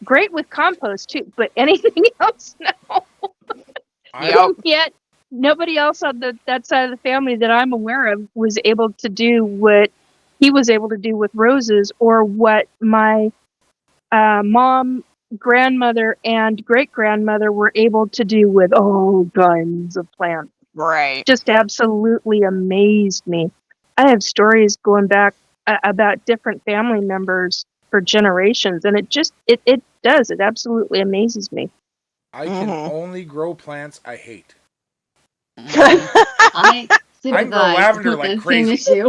Great with compost too, but anything else, no. Yet nobody else on that side of the family that I'm aware of was able to do what he was able to do with roses, or what my mom, grandmother, and great grandmother were able to do with all kinds of plants. Right. Just absolutely amazed me. I have stories going back about different family members for generations, and it absolutely amazes me. I can only grow plants I hate. I can grow lavender like crazy.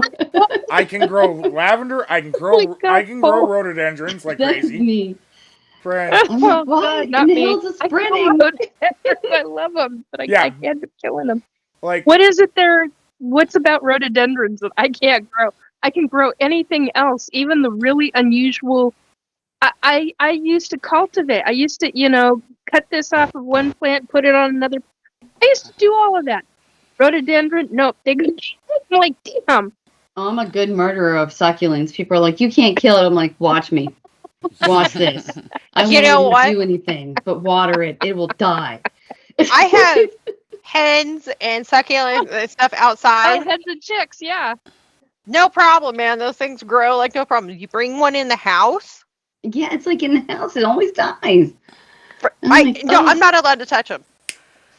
I can grow lavender. I can grow rhododendrons like crazy. Me. Friend. I'm like, what? Not In the me. hills is I spreading. I love them, but I can't killing them. Like, what is it there? What's about rhododendrons that I can't grow? I can grow anything else, even the really unusual. I used to cultivate. I used to, cut this off of one plant, put it on another. I used to do all of that. Rhododendron, nope. I'm like, damn. Oh, I'm a good murderer of succulents. People are like, you can't kill it. I'm like, watch me. Watch this. I won't do anything but water it. It will die. I have hens and succulents and stuff outside. Oh, hens and chicks, yeah. No problem, man. Those things grow like no problem. You bring one in the house. Yeah, it's like in the house. It always dies. I'm not allowed to touch them.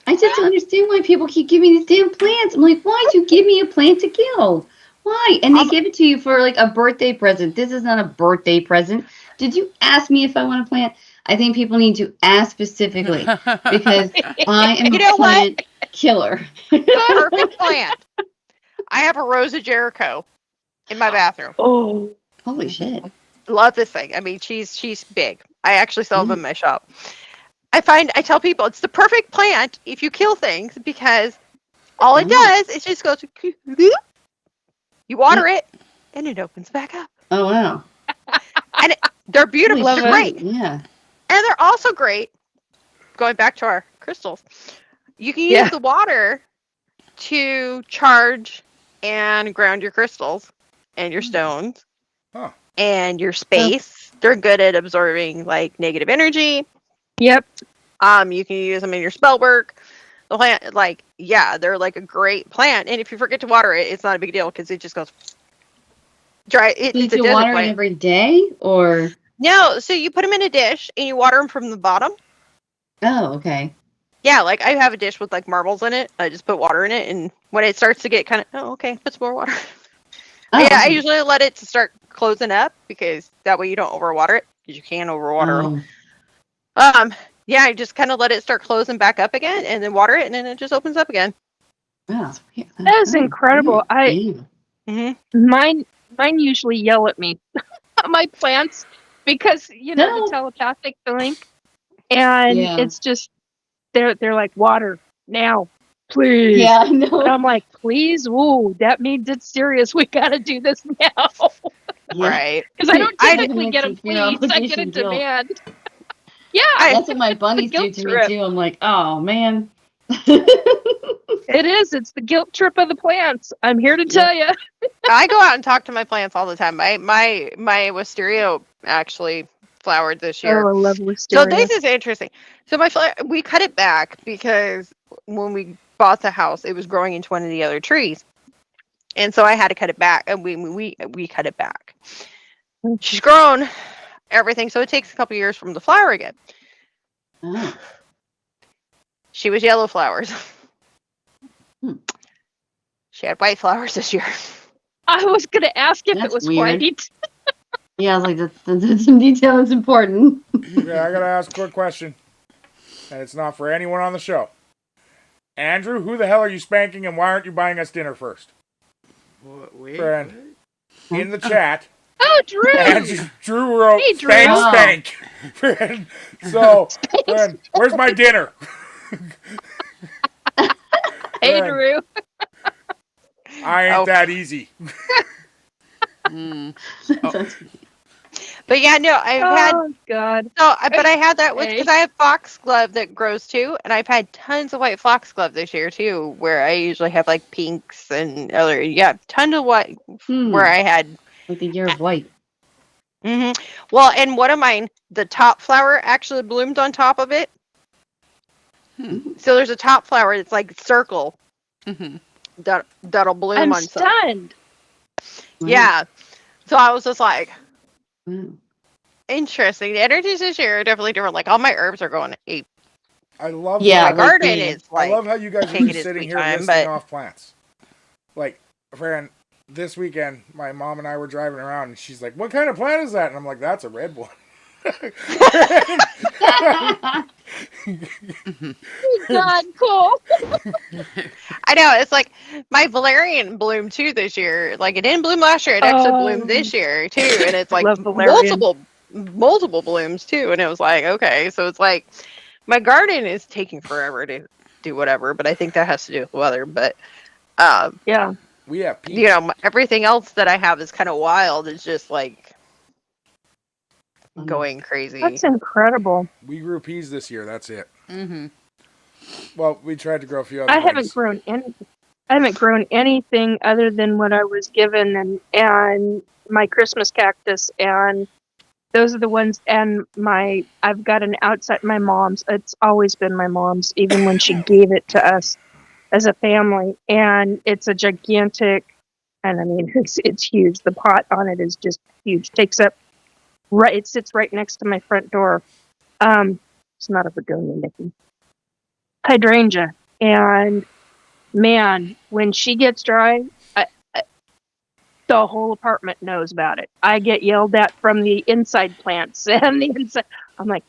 I just don't understand why people keep giving me these damn plants. I'm like, why'd you give me a plant to kill? Why? And they give it to you for like a birthday present. This is not a birthday present. Did you ask me if I want a plant? I think people need to ask specifically, because I am a plant killer. Perfect plant. I have a Rose of Jericho in my bathroom. Oh, holy shit. Love this thing. I mean, she's big. I actually sell them in my shop. I tell people it's the perfect plant if you kill things, because all it does is just goes, you water it, and it opens back up. Oh, wow. And they're beautiful. They're great. Yeah. And they're also great, going back to our crystals, you can use the water to charge and ground your crystals and your stones and your space. They're good at absorbing like negative energy. Yep. You can use them in your spell work. The plant, they're like a great plant. And if you forget to water it, it's not a big deal because it just goes dry. It's a water plant. it every day, or no? So you put them in a dish and you water them from the bottom. Oh, okay. Yeah, like I have a dish with like marbles in it. I just put water in it, and when it starts to get kind of, put some more water. I usually let it to start closing up, because that way you don't overwater it, because you can overwater them. Yeah, I just kind of let it start closing back up again, and then water it, and then it just opens up again. Yeah, That is incredible. Yeah. Mine usually yell at me. My plants, because the No. telepathic link, and Yeah. it's just they're like, water now, please. Yeah, I know. And I'm like, please, ooh, that means it's serious. We gotta do this now. Yeah. Right. Because I don't I- typically get a Makes you feel please. I get a obligation guilt. demand. Yeah, That's what my bunnies do guilt to me trip. too. I'm like, oh man. It is. It's the guilt trip of the plants. I'm here to tell you. I go out and talk to my plants all the time. My wisteria actually flowered this year. Oh, I love So wisteria. this is interesting. So we cut it back because when we bought the house, it was growing into one of the other trees, and so I had to cut it back, and we cut it back. She's grown everything, so it takes a couple years from the flower again. Oh. She was yellow flowers. She had white flowers this year. I was gonna ask if That's it was weird. white. Yeah, I was like, that's some detail that's important. Yeah, I gotta ask a quick question. And it's not for anyone on the show. Andrew, who the hell are you spanking and why aren't you buying us dinner first? Wait. Friend, in the chat, Oh, Drew! Andrew, Drew wrote Hey, Drew. spank, Oh. spank. Friend, so, friend, where's my dinner? Hey, Friend, Drew. I ain't Oh. that easy. But yeah, no, I've had Oh, God. but I had that with Hey. because I have foxglove that grows too, and I've had tons of white foxglove this year too, where I usually have like pinks and other tons of white where I had. Like the year of white. Well, and one of mine, the top flower actually bloomed on top of it. So there's a top flower that's like circle that'll bloom I'm on some. stunned. Yeah. So I was just like, Mm. interesting. The energies this year are definitely different. Like all my herbs are going ape. I love Yeah, My how, like garden me. is I like love how you guys are taking just its sitting sweet here time, listing but off plants. Like, friend, this weekend, my mom and I were driving around, and she's like, "What kind of plant is that?" And I'm like, "That's a red one." God, cool. I know it's like my valerian bloomed too this year. Like it didn't bloom last year; it actually bloomed this year too, and it's like Love valerian. multiple blooms too. And it was like, okay, so it's like my garden is taking forever to do whatever, but I think that has to do with weather. But Yeah. We have peas. everything else that I have is kind of wild. It's just like going crazy. That's incredible. We grew peas this year. That's it. Mm-hmm. Well, we tried to grow a few other I things. haven't grown anything other than what I was given, and my Christmas cactus, and those are the ones. And I've got an outside my mom's. It's always been my mom's, even when she gave it to us as a family. And it's a gigantic, and I mean it's huge. The pot on it is just huge. Takes up it sits right next to my front door. It's not a begonia, Nikki. Hydrangea. And man, when she gets dry, the whole apartment knows about it. I get yelled at from the inside plants and the inside. I'm like,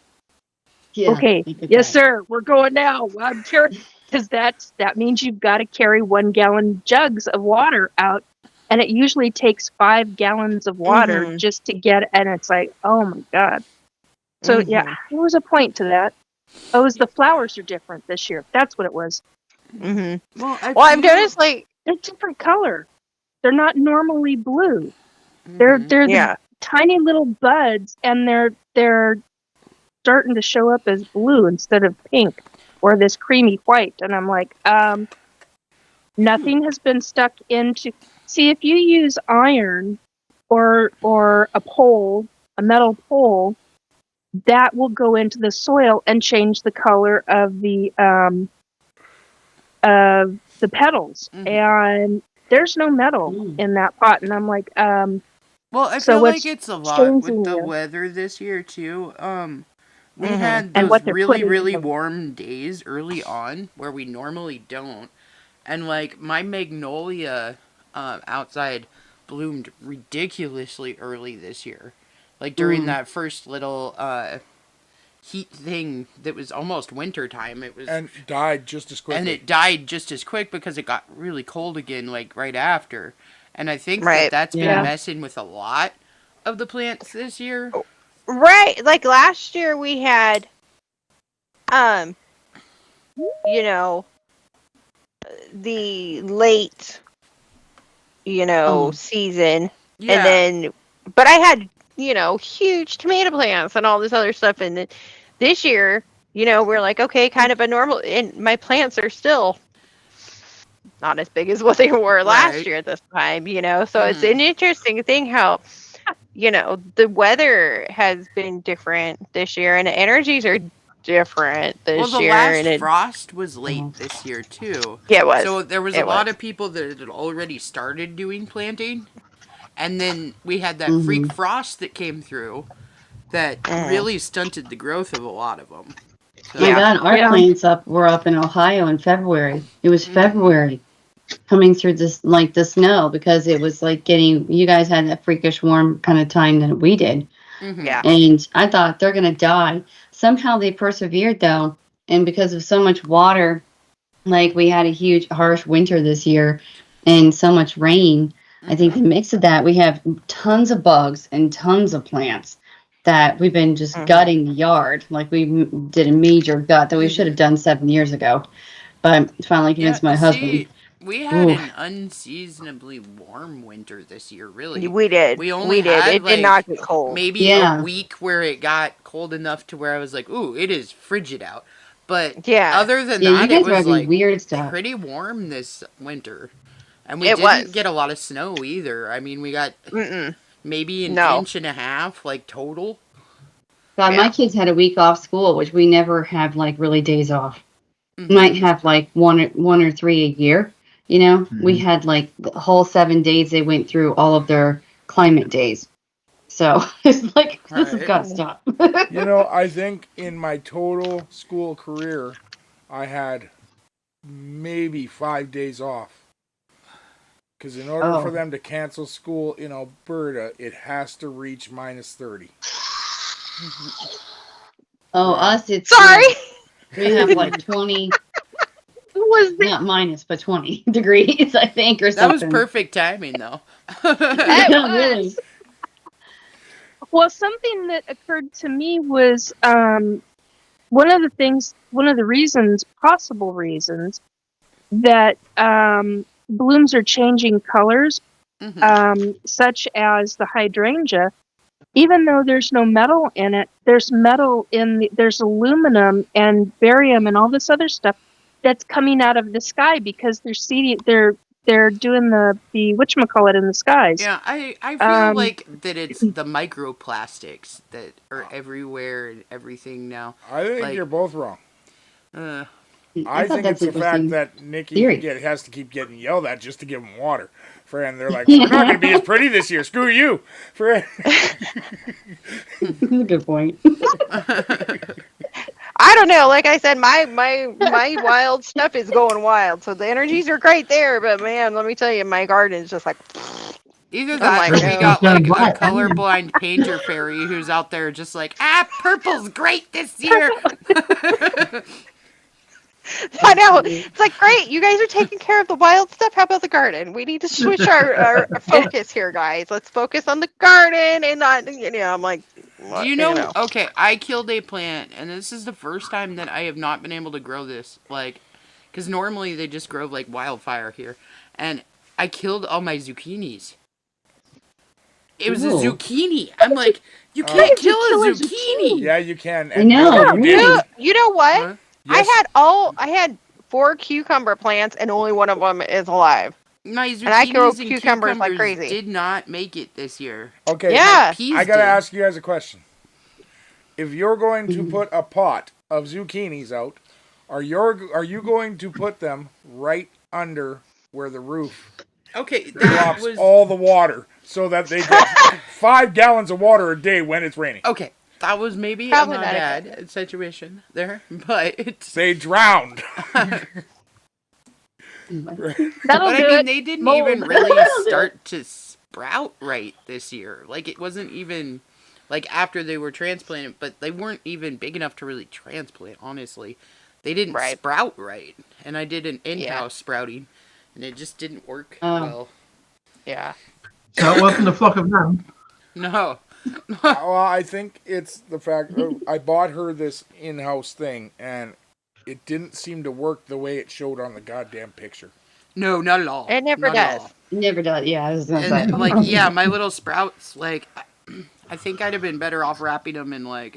Yeah, okay, look at yes, that. sir, we're going now. I'm carrying, because that means you've got to carry 1 gallon jugs of water out, and it usually takes 5 gallons of water just to get. And it's like, oh my god. So yeah, there was a point to that. Oh, it was the flowers are different this year. That's what it was. Well, Well, I've noticed like They're different color. They're not normally blue. They're the tiny little buds, and they're starting to show up as blue instead of pink or this creamy white. And I'm like, nothing has been stuck into. See, if you use iron or a metal pole, that will go into the soil and change the color of the petals. And there's no metal in that pot. And I'm like, well, I so feel what's like it's a lot changing with the here? weather this year too. We had And those what they're really, putting in really them. warm days early on where we normally don't. And like my magnolia outside bloomed ridiculously early this year. Like during that first little heat thing that was almost winter time. It was, And died just as quickly. and it died just as quick because it got really cold again, like right after. And I think Right. that's been Yeah. messing with a lot of the plants this year. Right. Like last year we had, you know, the late, season. Yeah. And then, but I had, huge tomato plants and all this other stuff. And then this year, we're like, okay, kind of a normal, and my plants are still not as big as what they were last Right. year at this time, So it's an interesting thing how, the weather has been different this year and the energies are different this Well, the year. last And frost was late this year too. yeah, it was. So there was It a lot was. of people that had already started doing planting, and then we had that Mhm. freak frost that came through that really stunted the growth of a lot of them. So, My God, our Yeah. plants were up in Ohio in February. It was February coming through this, like the snow, because it was like you guys had that freakish warm kind of time that we did. mhm. Yeah. And I thought they're going to die. Somehow they persevered though. And because of so much water, like we had a huge harsh winter this year and so much rain, I think the mix of that, we have tons of bugs and tons of plants that we've been just gutting the yard. Like we did a major gut that we should have done 7 years ago. But finally convinced my husband. See, we had Oof. an unseasonably warm winter this year, really. We did. We only did. had, It like, did not get cold. Maybe Yeah. a week where it got cold enough to where I was like, ooh, it is frigid out. But Yeah. other than Yeah, you that, guys it were was having like weird stuff. pretty warm this winter. And we It didn't was. get a lot of snow either. I mean, we got maybe an No. inch and a half, like, total. God, Yeah. my kids had a week off school, which we never have like really days off. Mhm. Might have like one or three a year. We had like the whole 7 days they went through all of their climate days. So it's like this has Right. got to stop. I think in my total school career, I had maybe 5 days off. Because in order for them to cancel school in Alberta, it has to reach minus 30. Oh, us, it's Sorry. we have like 20, Was the not minus, but 20 degrees, I think, or That was something. perfect timing, though. It Yeah, was. really. Well, something that occurred to me was one of the reasons, possible reasons, that blooms are changing colors, such as the hydrangea. Even though there's no metal in it, there's there's aluminum and barium and all this other stuff that's coming out of the sky because they're doing the whatchamacallit in the skies. Yeah, I feel like that it's the microplastics that are everywhere and everything now. I think Like- you're both wrong. Uh, I thought think that's it's the fact interesting. that Nikki Theory. has to keep getting yelled at just to give him water. And they're like, we're not going to be as pretty this year. Screw you. That's a good point. I don't know. Like I said, my wild stuff is going wild. So the energies are great there, but man, let me tell you, my garden is just like. either that like, or we no. got like a What? colorblind painter fairy who's out there just like, purple's great this year. I know. It's like, great. You guys are taking care of the wild stuff. How about the garden? We need to switch our focus here, guys. Let's focus on the garden and not. I'm like. What, Do you know? Okay, I killed a plant, and this is the first time that I have not been able to grow this. Like, because normally they just grow like wildfire here, and I killed all my zucchinis. It was a Ooh. zucchini. I'm like, you can't kill a zucchini. Yeah, you can. I know, you really. did. You know what? Huh? Yes. I had 4 cucumber plants and only one of them is alive. My And I grow zucchinis and cucumbers like cucumbers crazy. did not make it this year. Okay. Yeah. Peas I got to did. ask you guys a question. If you're going to put a pot of zucchinis out, are you going to put them right under where the roof Okay, that drops was all the water so that they get 5 gallons of water a day when it's raining? okay. That was maybe Probably not a not a bad situation there, but it's. They drowned. That'll But I do mean, it. they didn't Mold. even really start to sprout right this year. Like, it wasn't even like after they were transplanted, but they weren't even big enough to really transplant, honestly. They didn't Right. sprout right. And I did an in-house Yeah. sprouting, and it just didn't work Oh. well. Yeah. So it wasn't a flock of none. No. Well, I think it's the fact I bought her this in-house thing, and it didn't seem to work the way it showed on the goddamn picture. No, not at all. It never Not at does. all. Never does. Yeah, I was gonna And say. then, like, yeah, my little sprouts, like, I think I'd have been better off wrapping them in, like,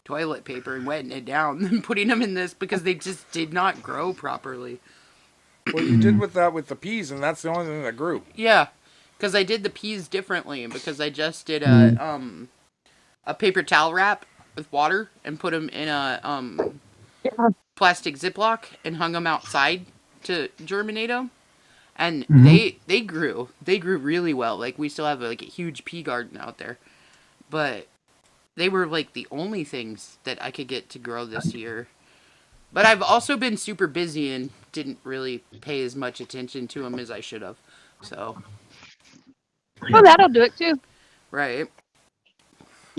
toilet paper and wetting it down than putting them in this because they just did not grow properly. Well, you did with the peas, and that's the only thing that grew. Yeah, because I did the peas differently because I just did a paper towel wrap with water and put them in a plastic Ziploc and hung them outside to germinate them. And they grew really well. Like, we still have like a huge pea garden out there, but they were like the only things that I could get to grow this year. But I've also been super busy and didn't really pay as much attention to them as I should have. So, Well, that'll do it too. right.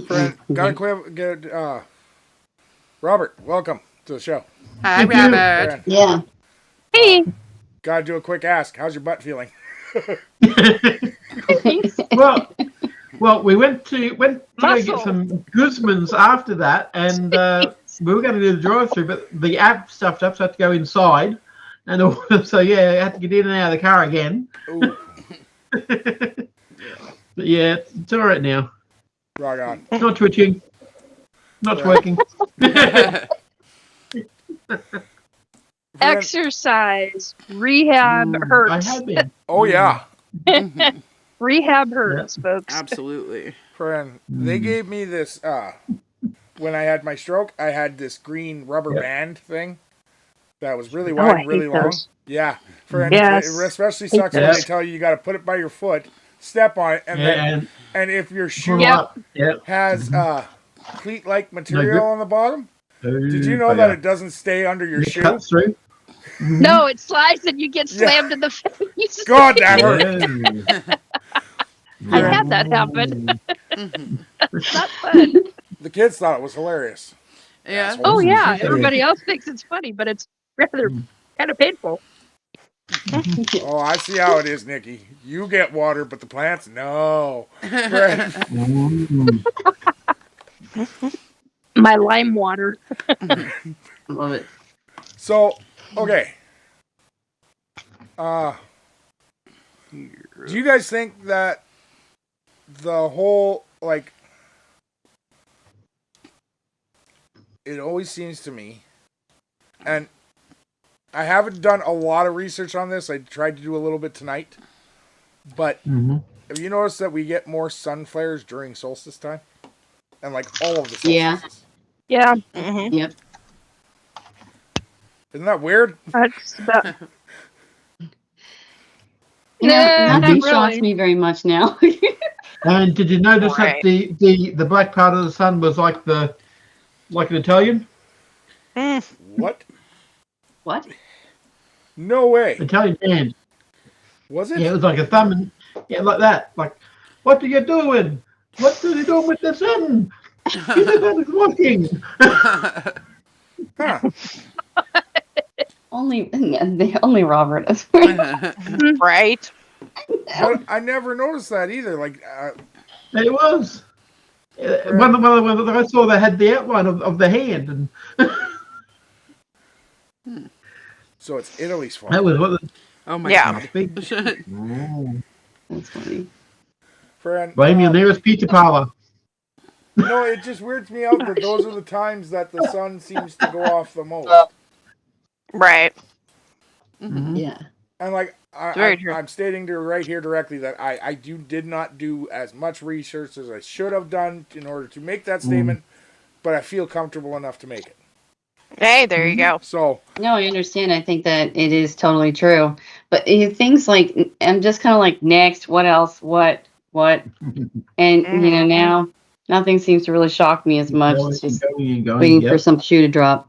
Friend, gotta get Robert, welcome to the show. Hi, Thank you. Robert. Friend, Yeah. Hey, gotta do a quick ask. How's your butt feeling? well, we went to go get Muscle. some Guzmans after that, and we were going to do the drive-through, but the app stuffed up, so I had to go inside, and so yeah, I had to get in and out of the car again. Ooh, But yeah, it's all right now. rock on. Not twitching, not Yeah. working. Friend, exercise, rehab I hurts. have been. oh yeah, Rehab hurts, folks. Absolutely. friend. They gave me this when I had my stroke. I had this green rubber band thing that was really I wide, hate really long. those. Yeah, friend. Yes. It especially sucks when those. they tell you got to put it by your foot, step on it, and then And and if your shoe pull Yep. up. Yep. has cleat-like material grip. on the bottom. Did you know that it doesn't stay under your It shoe? cuts through? No, it slides and you get Yeah. slammed in the face. God, that hurt. I had that happen. Mhm. Not fun. The kids thought it was hilarious. Yeah. Oh yeah, Yes. everybody else thinks it's funny, but it's rather kind of painful. Oh, I see how it is, Nikki. You get water, but the plants, no. Friend, My lime water. Love it. so, okay. Do you guys think that the whole, like, it always seems to me, and I haven't done a lot of research on this. I tried to do a little bit tonight, but have you noticed that we get more sun flares during solstice time? And like all of the solstices. Yeah. Yeah, Yep. Isn't that weird? that's about. You know, Nah, nothing not shocks really. me very much now. And did you notice Right. that the black part of the sun was like an Italian? What? What? No way. Italian hand. Was it? Yeah, it was like a thumb and like that. Like, what are you doing? What are you doing with the sun? It's working. Huh. Only Robert. Right? But I never noticed that either. Like, It was. One of the ones that I saw, they had the outline of the hand, and so it's Italy's fault. that was what the Oh my Yeah. must be. That's funny. Friend, Blame your nearest pizza parlor. no, it just weirds me out that those are the times that the sun seems to go off the most. Right. Yeah. And like, Very true. I'm stating to right here directly that I did not do as much research as I should have done in order to make that statement, but I feel comfortable enough to make it. Hey, there you go. So, No, I understand. I think that it is totally true. But things like, I'm just kind of like, next, what else? What? And, you know, now nothing seems to really shock me as much. It's just waiting for some shoe to drop.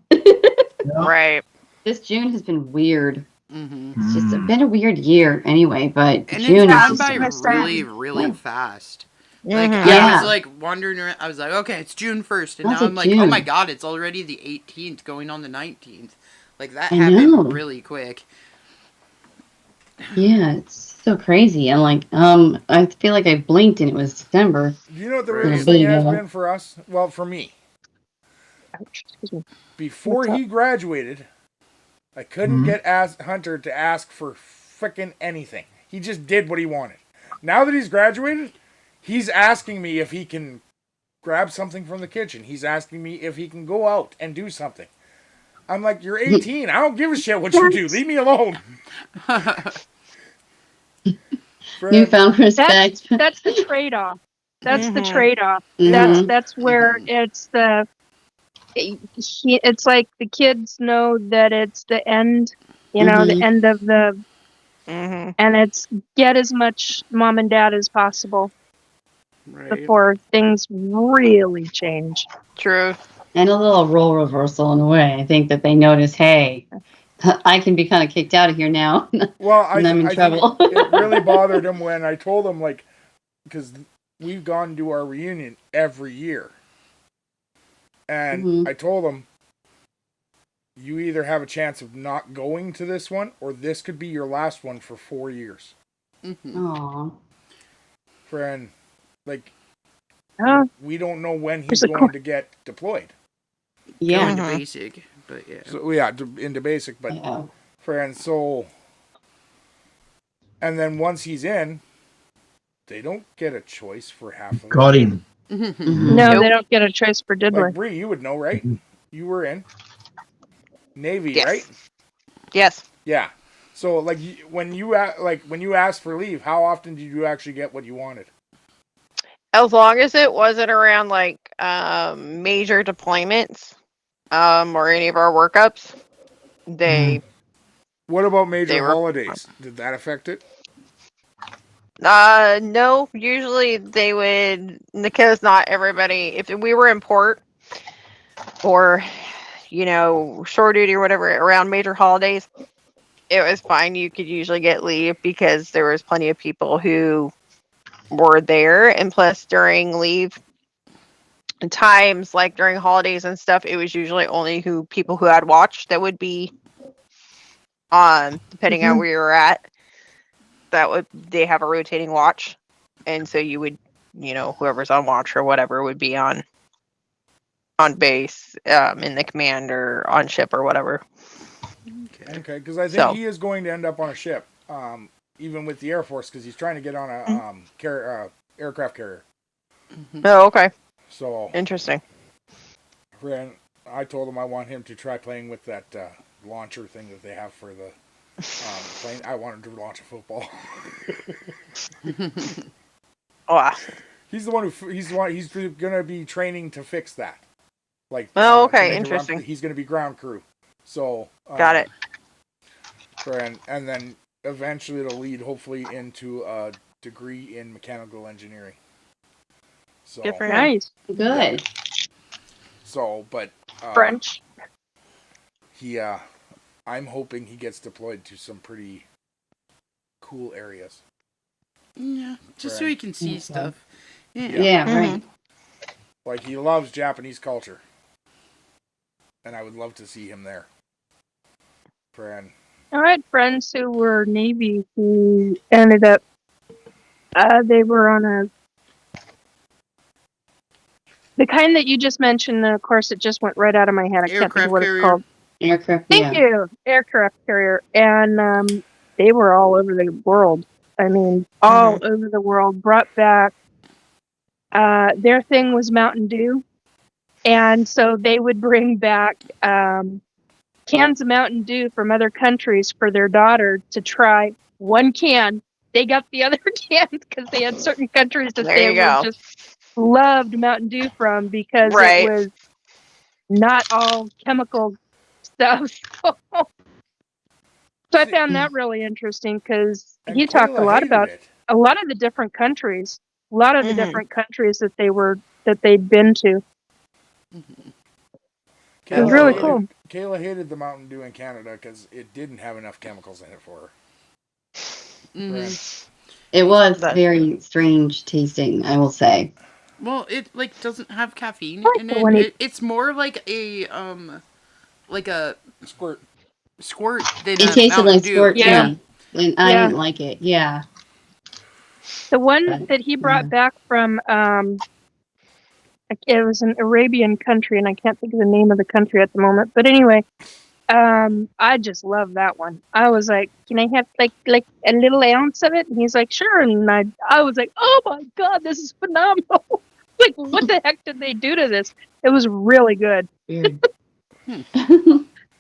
Right. This June has been weird. Mm-hmm. It's just been a weird year anyway, but And June it's is gone just by really, really fast. Like, I Yeah. was like wandering around. I was like, okay, it's June 1st. And How's now it I'm like, oh June? my God, it's already the 18th going on the 19th. Like, that I happened know. really quick. Yeah, it's so crazy. I'm like, I feel like I blinked and it was December. Do you know what the Right. weirdest Bit thing has ago. been for us? Well, for me. Ouch, excuse me. Before What's up? he graduated, I couldn't get Hunter to ask for frickin' anything. He just did what he wanted. Now that he's graduated, he's asking me if he can grab something from the kitchen. He's asking me if he can go out and do something. I'm like, you're 18. I don't give a shit what you do. Leave me alone. Newfound respect. That's the trade-off. That's the Mhm. trade-off. Mhm. That's where it's the. It's like the kids know that it's the end. You know, the Mhm. end of the. Mhm. And it's get as much mom and dad as possible Right. before things really change. True. And a little role reversal in a way. I think that they notice, hey, I can be kind of kicked out of here now. Well, I And I'm in think trouble. it really bothered him when I told him, like, because we've gone to our reunion every year. And Mhm. I told him, you either have a chance of not going to this one, or this could be your last one for 4 years. Aw. Friend, like, Oh, we don't know when he's There's a going to get deployed. Yeah. Going to Mhm. basic, but yeah. So, yeah, into basic, but, Yeah. friend, so, and then once he's in, they don't get a choice for half of them. Got him. Mhm. no, Nope. they don't get a choice for diddler. Like, Bree, you would know, right? You were in Navy, Yes. right? Yes. Yeah. So, like, when you asked for leave, how often did you actually get what you wanted? As long as it wasn't around like major deployments, or any of our workups, they What about major They were- holidays? Did that affect it? no, usually they would, because not everybody, if we were in port or, shore duty or whatever around major holidays, it was fine. You could usually get leave because there was plenty of people who were there. And plus during leave times, like during holidays and stuff, it was usually only people who had watch that would be on, depending on where you're at. They have a rotating watch, and so you would, whoever's on watch or whatever would be on base, in the command or on ship or whatever. Okay, because I think So- he is going to end up on a ship, even with the Air Force, because he's trying to get on a aircraft carrier. Oh, okay, So, interesting. friend, I told him I want him to try playing with that launcher thing that they have for the plane. I wanted to launch a football. Wow. He's going to be training to fix that. Like, Oh, to okay, make it run- interesting. he's going to be ground crew. So, Got it. And then eventually it'll lead hopefully into a degree in mechanical engineering. So, Good for him. Nice. Good. but French. I'm hoping he gets deployed to some pretty cool areas. Yeah, just so Right. he can see stuff. Yeah. Yeah, right. Like, he loves Japanese culture. And I would love to see him there. Friend. I had friends who were Navy who ended up, they were on the kind that you just mentioned. Of course, it just went right out of my head. I can't think of what it's called. Aircraft. Thank Yeah. you, aircraft carrier, and they were all over the world. I mean, all over the world. Brought back. Their thing was Mountain Dew, and so they would bring back cans of Mountain Dew from other countries for their daughter to try. One can. They got the other can because they had certain countries that There they you go. just loved Mountain Dew from because Right. it was not all chemical stuff. So I found that really interesting because And he talked Kayla a lot hated about it. a lot of the different countries, a lot of the Mhm. different countries that they'd been to. It was really cool. Kayla hated the Mountain Dew in Canada because it didn't have enough chemicals in it for her. Mhm. It was But- very strange tasting, I will say. Well, it like doesn't have caffeine like in the one it. It's more like a Squirt. squirt than It a tasted Mountain like Dew. squirt to Yeah. me, and I Yeah. didn't like it. Yeah. The one But, that he brought yeah. back from it was an Arabian country, and I can't think of the name of the country at the moment. But anyway, I just love that one. I was like, "Can I have like a little ounce of it?" And he's like, "Sure." And I was like, "Oh my god, this is phenomenal!" Like, what the heck did they do to this? It was really good. Weird.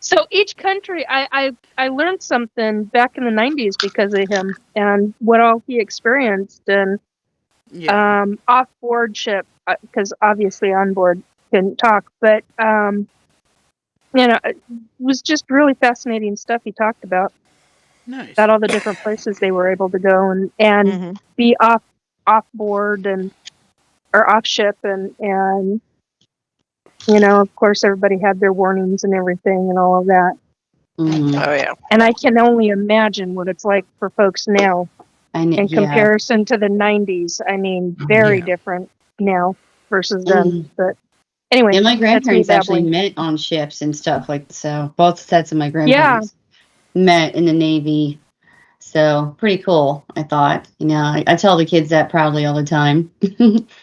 So each country, I learned something back in the 90s because of him and what all he experienced, and Yeah. off board ship, because obviously on board couldn't talk, but it was just really fascinating stuff he talked about Nice. all the different places they were able to go and Mhm. be off board or off ship, and of course everybody had their warnings and everything and all of that. Mhm. Oh yeah. And I can only imagine what it's like for folks now in Yeah. comparison to the 90s. I mean, very Yeah. different now versus then. Mhm. But anyway, And my that's me grandparents actually babbling. met on ships and stuff like so. Both sets of my grandparents met in the Navy. So pretty cool, I thought. I tell the kids that proudly all the time.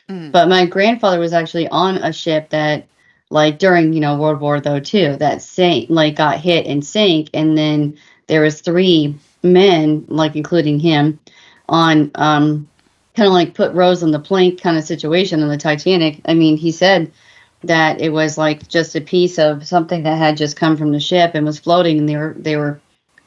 But my grandfather was actually on a ship that, like during World War II, that sank, like got hit and sank, and then there was 3 men, like including him, on kind of like put Rose on the plank kind of situation on the Titanic. I mean, he said that it was like just a piece of something that had just come from the ship and was floating, and they were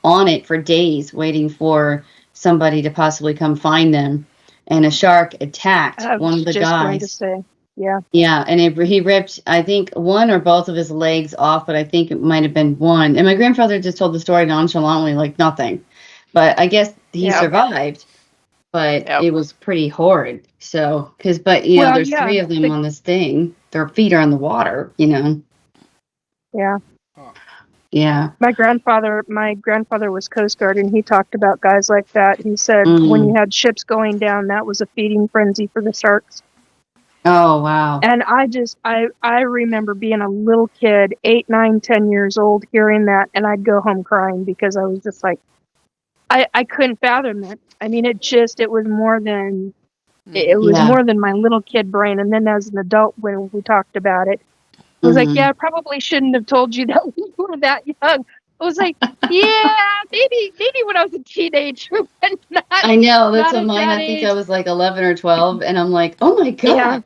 on it for days waiting for somebody to possibly come find them, and a shark attacked I one was of the just going to guys. say, yeah. Yeah, and he ripped, I think, one or both of his legs off, but I think it might have been one. And my grandfather just told the story nonchalantly, like nothing. But I guess he Yep. survived, but Yep. it was pretty horrid. So, there's Well, 3 of them on this thing. Their feet are in the water, Yeah. Yeah. My grandfather was Coast Guard, and he talked about guys like that. He said when you had ships going down, that was a feeding frenzy for the sharks. Oh, wow. And I remember being a little kid, 8, 9, 10 years old, hearing that, and I'd go home crying because I was just like, I couldn't fathom it. I mean, it was more than more than my little kid brain. And then as an adult, when we talked about it, I was like, yeah, I probably shouldn't have told you that when you were that young. I was like, yeah, maybe when I was a teenager, but not. I know, that's not what at mine, that I think age. I was like 11 or 12, and I'm like, oh my God. Yeah.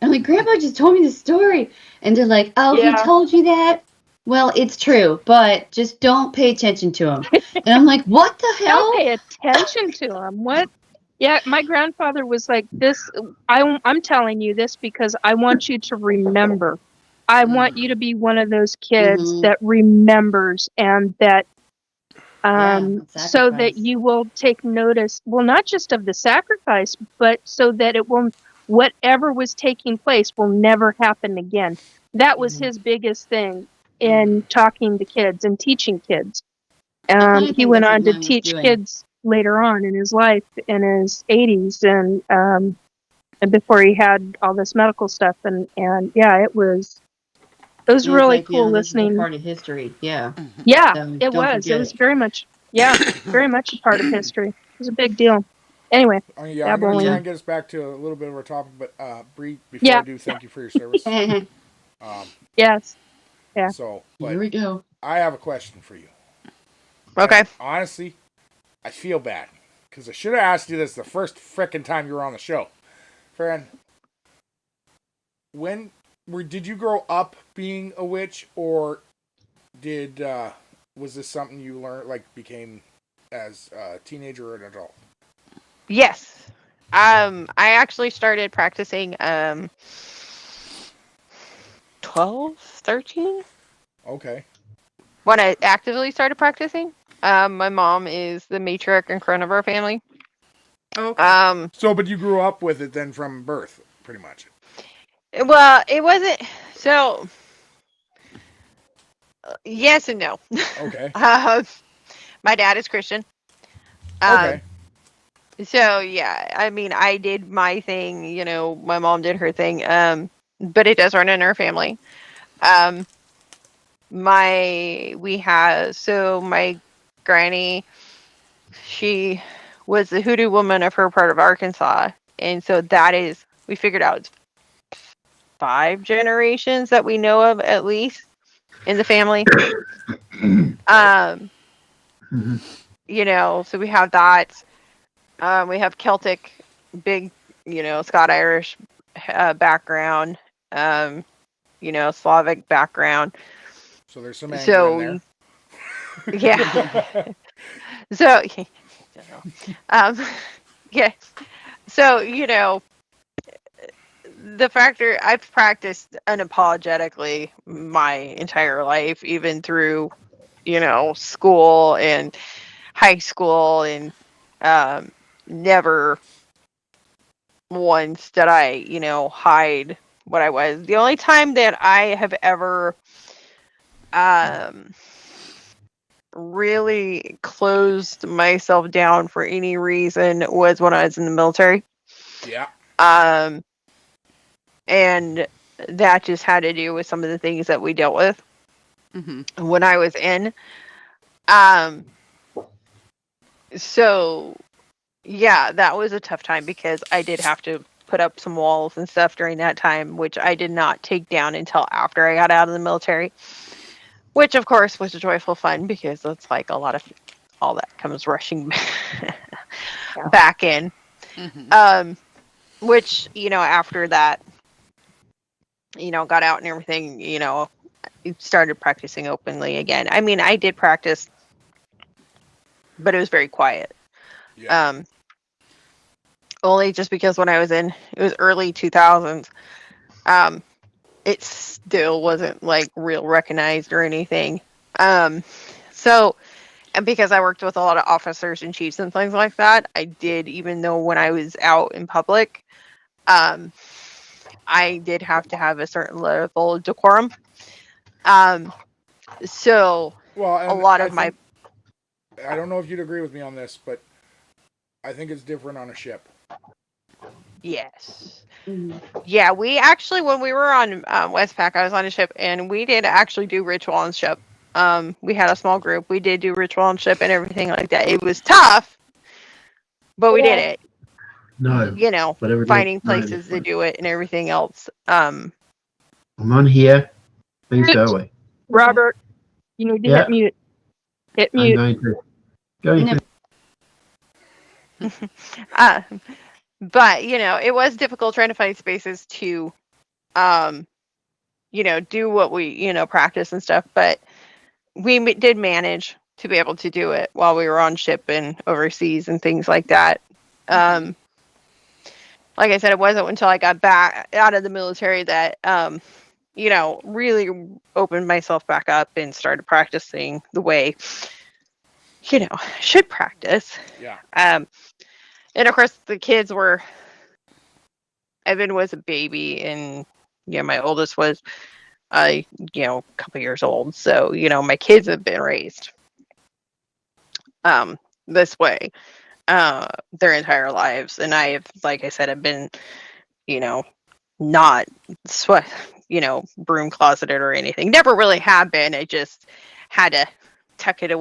I'm like, Grandpa just told me this story. And they're like, oh, he Yeah. told you that? Well, it's true, but just don't pay attention to him. And I'm like, what the hell? Don't pay attention to him. What? Yeah, my grandfather was like this. I'm telling you this because I want you to remember. I want you to be one of those kids that remembers, and that so that you will take notice, well, not just of the sacrifice, but so that it will, whatever was taking place will never happen again. That was his biggest thing in talking to kids and teaching kids. He went on to teach kids later on in his life, in his 80s, and before he had all this medical stuff, and yeah, it was really like, cool this is a listening. part of history, yeah. Yeah, So it don't was. forget It was very much, very much a part of history. It was a big deal. Anyway, I'm going to try and get us back to a little bit of our topic, but Bree, before I do, thank you for your service. Yes. Yeah. So, here we go. I have a question for you. Okay. And honestly, I feel bad because I should have asked you this the first frickin' time you were on the show. Friend, did you grow up being a witch, or was this something you learned, like became as a teenager or an adult? Yes. I actually started practicing 12, 13. Okay. When I actively started practicing. My mom is the matriarch and crone of our family. Okay. So, but you grew up with it then from birth, pretty much. Well, it wasn't. So, yes and no. Okay. My dad is Christian. Okay. So yeah, I mean, I did my thing. My mom did her thing. But it does run in our family. Um, my granny, she was the hoodoo woman of her part of Arkansas, and so we figured out it's 5 generations that we know of at least in the family. Um, Mhm. so we have that. We have Celtic, big, Scott-Irish background, Slavic background. So there's some anger So, in yeah. there. So, um, yeah. So, the factor, I've practiced unapologetically my entire life, even through, school and high school, and never once did I, hide what I was. The only time that I have ever really closed myself down for any reason was when I was in the military. Yeah. And that just had to do with some of the things that we dealt with when I was in. So yeah, that was a tough time because I did have to put up some walls and stuff during that time, which I did not take down until after I got out of the military, which of course was a joyful fun because it's like a lot of all that comes rushing back in. Which, after that, got out and everything, started practicing openly again. I mean, I did practice, but it was very quiet. Yeah. Only just because when it was early 2000s, it still wasn't like real recognized or anything. So, and because I worked with a lot of officers and chiefs and things like that, I did, even though when I was out in public, I did have to have a certain level of decorum. So Well, a lot of I don't know if you'd agree with me on this, but I think it's different on a ship. Yes. Yeah, we actually, when we were on Westpac, I was on a ship, and we did actually do ritual on ship. We had a small group. We did do ritual on ship and everything like that. It was tough, but we did it. No. Whatever it is, Finding no, places to do it and everything else. I'm on here. Please go away. Robert, you need to Yeah. hit mute. Hit I'm mute. going to. Going to. But it was difficult trying to find spaces to, do what we, practice and stuff. But we did manage to be able to do it while we were on ship and overseas and things like that. Like I said, it wasn't until I got back out of the military that, really opened myself back up and started practicing the way, should practice. Yeah. And of course, the kids were. Evan was a baby, and my oldest was, a couple years old. So my kids have been raised this way their entire lives, and I have, like I said, I've been not broom closeted or anything. Never really have been. I just had to tuck it.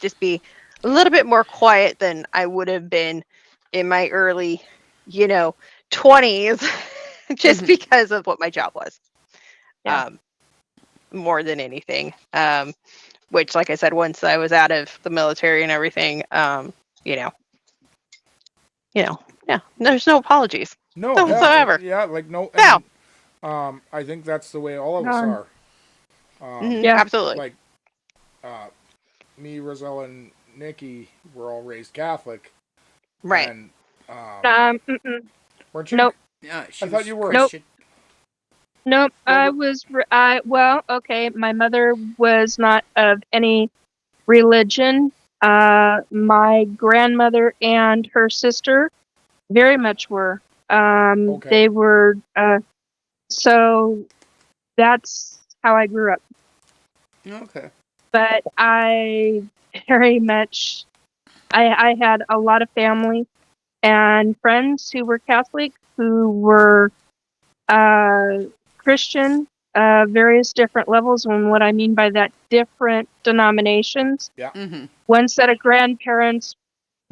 Just be a little bit more quiet than I would have been in my early 20s just because of what my job was. More than anything. Which, like I said, once I was out of the military and everything, there's no apologies. No, whatsoever. Yeah, like no. No. I think that's the way all of us are. Yeah. Absolutely. Like, me, Rosella, and Nikki were all raised Catholic. Right. And, Weren't you? Nope. Yeah, I thought you were. Nope. Nope. I was. Well, okay. My mother was not of any religion. My grandmother and her sister very much were. Okay. They were. So that's how I grew up. Okay. But I very much. I had a lot of family and friends who were Catholic, who were Christian, various different levels. And what I mean by that, different denominations. Yeah. Mm-hmm. One set of grandparents,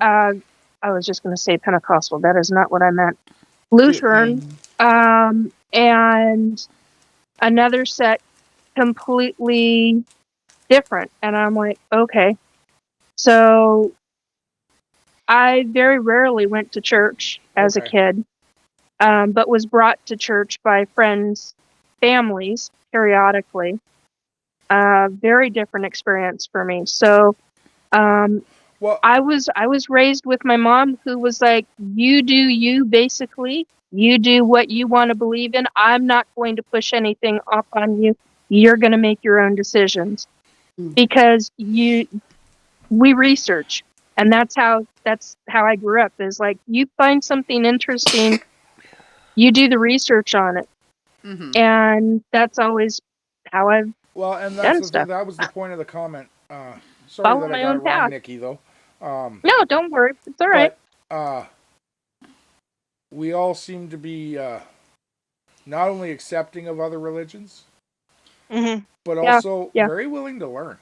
I was just going to say Pentecostal. That is not what I meant. Lutheran, and another set completely different. And I'm like, okay. So I very rarely went to church as a kid, but was brought to church by friends, families periodically. Very different experience for me. So Well, I was raised with my mom, who was like, you do you, basically. You do what you want to believe in. I'm not going to push anything up on you. You're going to make your own decisions. Because we research, and that's how I grew up, is like, you find something interesting, you do the research on it. Mm-hmm. And that's always how I've and done that's the stuff. thing. That was the point of the comment. Sorry Follow that I my got own it wrong, path. Nikki, though. No, don't worry. It's all right. But we all seem to be not only accepting of other religions, Mhm. but Yeah, also yeah. very willing to learn.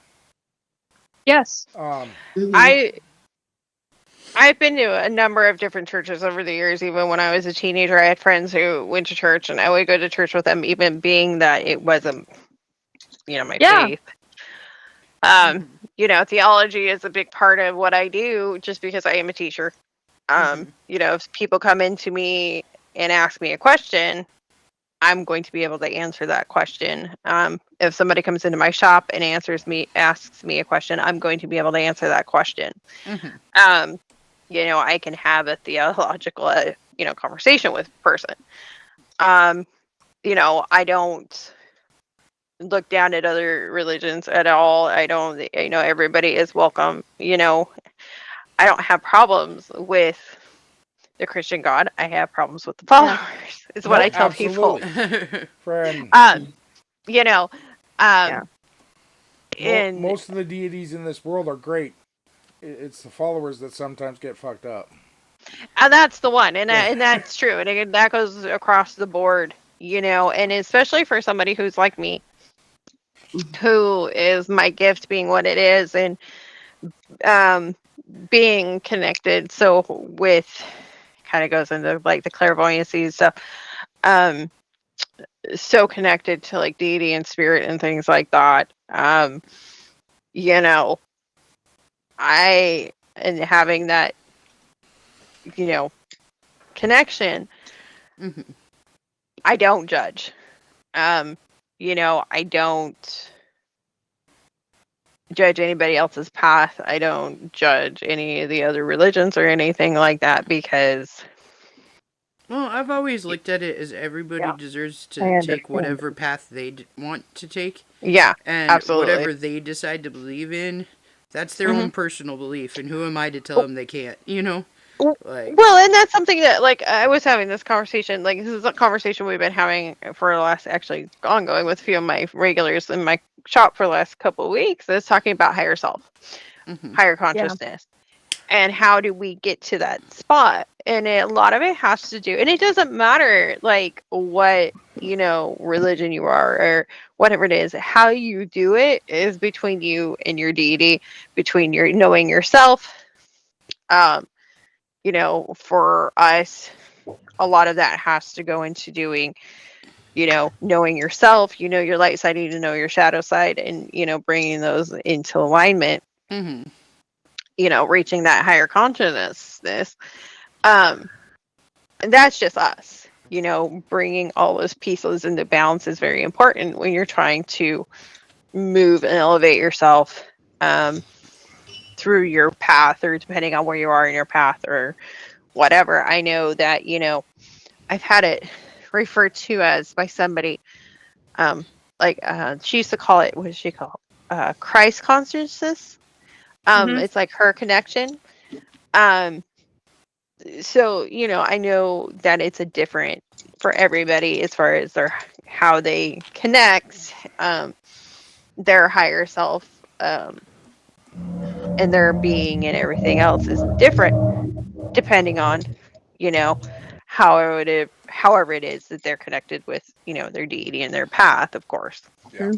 Yes. I've been to a number of different churches over the years. Even when I was a teenager, I had friends who went to church, and I would go to church with them, even being that it wasn't, my Yeah. faith. Theology is a big part of what I do, just because I am a teacher. If people come into me and ask me a question, I'm going to be able to answer that question. If somebody comes into my shop and asks me a question, I'm going to be able to answer that question. Mm-hmm. I can have a theological, conversation with a person. I don't look down at other religions at all. I don't, everybody is welcome. I don't have problems with the Christian God. I have problems with the followers. Is what I tell people. Friend. And most of the deities in this world are great. It's the followers that sometimes get fucked up. And that's the one, and that's true, and that goes across the board, and especially for somebody who's like me, who is my gift being what it is, and being connected. So with, kind of goes into like the clairvoyancy stuff, so connected to like deity and spirit and things like that. And having that, connection, Mm-hmm. I don't judge. I don't judge anybody else's path. I don't judge any of the other religions or anything like that, because Well, I've always looked at it as everybody deserves I to understand. take whatever path they want to take. yeah, And absolutely. whatever they decide to believe in, that's their own personal belief. And who am I to tell them they can't, Like, Well, and that's something that, like, I was having this conversation, like, this is a conversation we've been having for the last, actually ongoing with a few of my regulars in my shop for the last couple of weeks, is talking about higher self, higher consciousness, and how do we get to that spot. And a lot of it has to do, and it doesn't matter, like, what, religion you are or whatever it is, how you do it is between you and your deity, between your knowing yourself. For us, a lot of that has to go into doing, knowing yourself, your light side, you know your shadow side, and, bringing those into alignment, reaching that higher consciousness. And that's just us, bringing all those pieces into balance is very important when you're trying to move and elevate yourself through your path, or depending on where you are in your path or whatever. I know that, I've had it referred to as by somebody, she used to call it, what did she call it? Christ consciousness. It's like her connection. So, I know that it's a different for everybody as far as how they connect, their higher self, and their being and everything else is different. depending on, you know, however it is that they're connected with, you know, their deity and their path, of course. Yeah.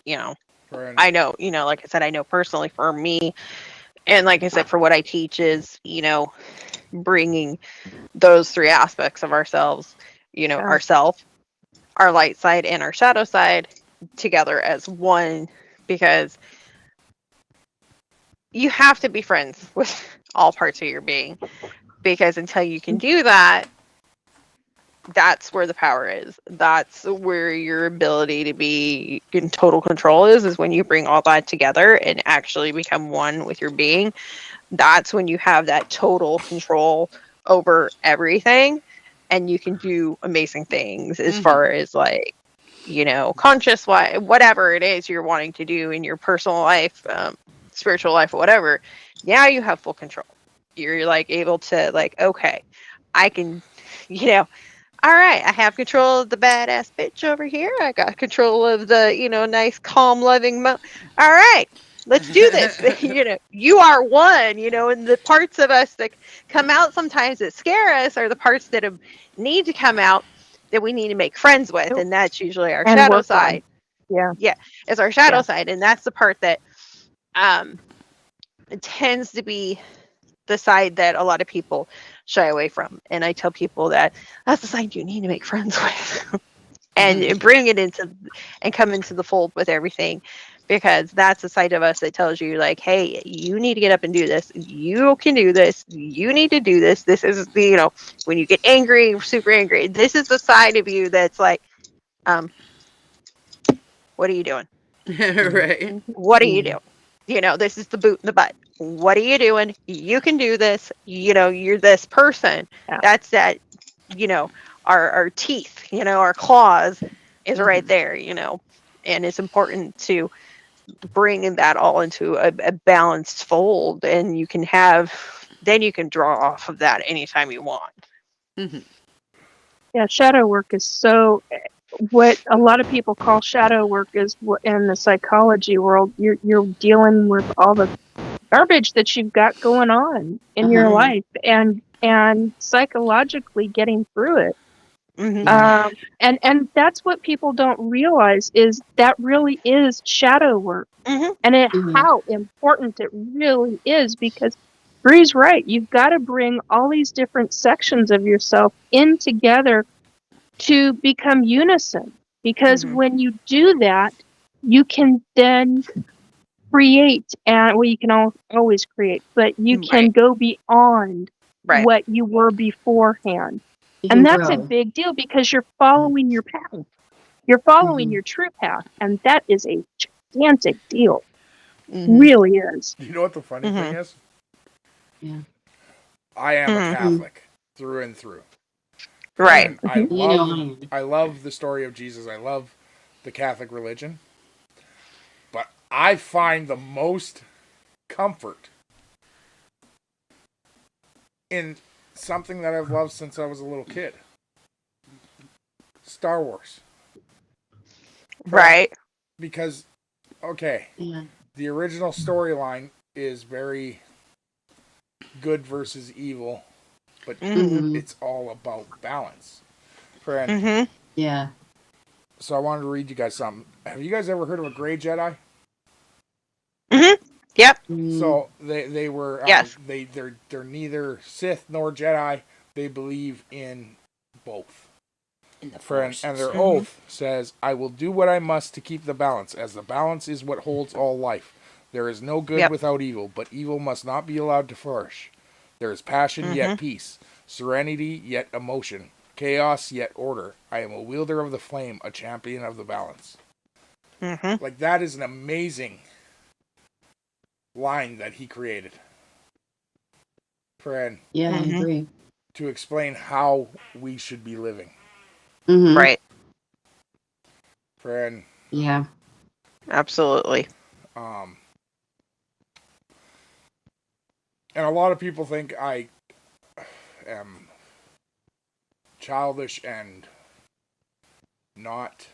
You know, Friend. I know, you know, like I said, I know personally for me, and like I said, for what I teach is, you know, bringing those three aspects of ourselves, you know, Yeah. ourself, our light side, and our shadow side together as one, because you have to be friends with all parts of your being, because until you can do that, that's where the power is. That's where your ability to be in total control is when you bring all that together and actually become one with your being. That's when you have that total control over everything, and you can do amazing things as far as, like, you know, conscious whatever it is you're wanting to do in your personal life, spiritual life, whatever. Now you have full control. You're like able to, like, okay, I can, you know, all right, I have control of the badass bitch over here. I got control of the, you know, nice, calm, loving all right, let's do this. You know, you are one, you know, and the parts of us that come out sometimes that scare us are the parts that need to come out, that we need to make friends with. And that's usually our And shadow work on. side. Yeah. Yeah, it's our shadow Yeah. side. And that's the part that it tends to be the side that a lot of people shy away from. And I tell people that that's the side you need to make friends with and bring it into and come into the fold with everything, because that's the side of us that tells you, like, hey, you need to get up and do this. You can do this. You need to do this. This is the, you know, when you get angry, super angry, this is the side of you that's like, what are you doing? Right. What are you doing? You know, this is the boot in the butt. What are you doing? You can do this. You know, you're this person. Yeah. That's that, you know, our teeth, you know, our claws is right there, you know. And it's important to bring that all into a balanced fold, and you can then you can draw off of that anytime you want. Yeah, shadow work is so. What a lot of people call shadow work is in the psychology world. You're dealing with all the garbage that you've got going on in your life, and psychologically getting through it. And that's what people don't realize, is that really is shadow work, and how important it really is, because Bree's right. You've got to bring all these different sections of yourself in together to become unison, because when you do that, you can then create, and well, you can always create, but you can go beyond what you were beforehand. And that's a big deal, because you're following your path. You're following your true path, and that is a gigantic deal. Really is. You know what the funny thing is? Yeah. I am a Catholic through and through. Right. And I love the story of Jesus. I love the Catholic religion. But I find the most comfort in something that I've loved since I was a little kid. Star Wars. Right. Because, okay, the original storyline is very good versus evil, but it's all about balance. Friend. Yeah. So I wanted to read you guys something. Have you guys ever heard of a gray Jedi? Yep. So they were yes. They're neither Sith nor Jedi. They believe in both. And their oath says, "I will do what I must to keep the balance, as the balance is what holds all life. There is no good without evil, but evil must not be allowed to flourish. There is passion yet peace, serenity yet emotion, chaos yet order. I am a wielder of the flame, a champion of the balance." Like, that is an amazing line that he created. Friend. Yeah, I agree. To explain how we should be living. Right. Friend. Yeah. Absolutely. And a lot of people think I am childish and not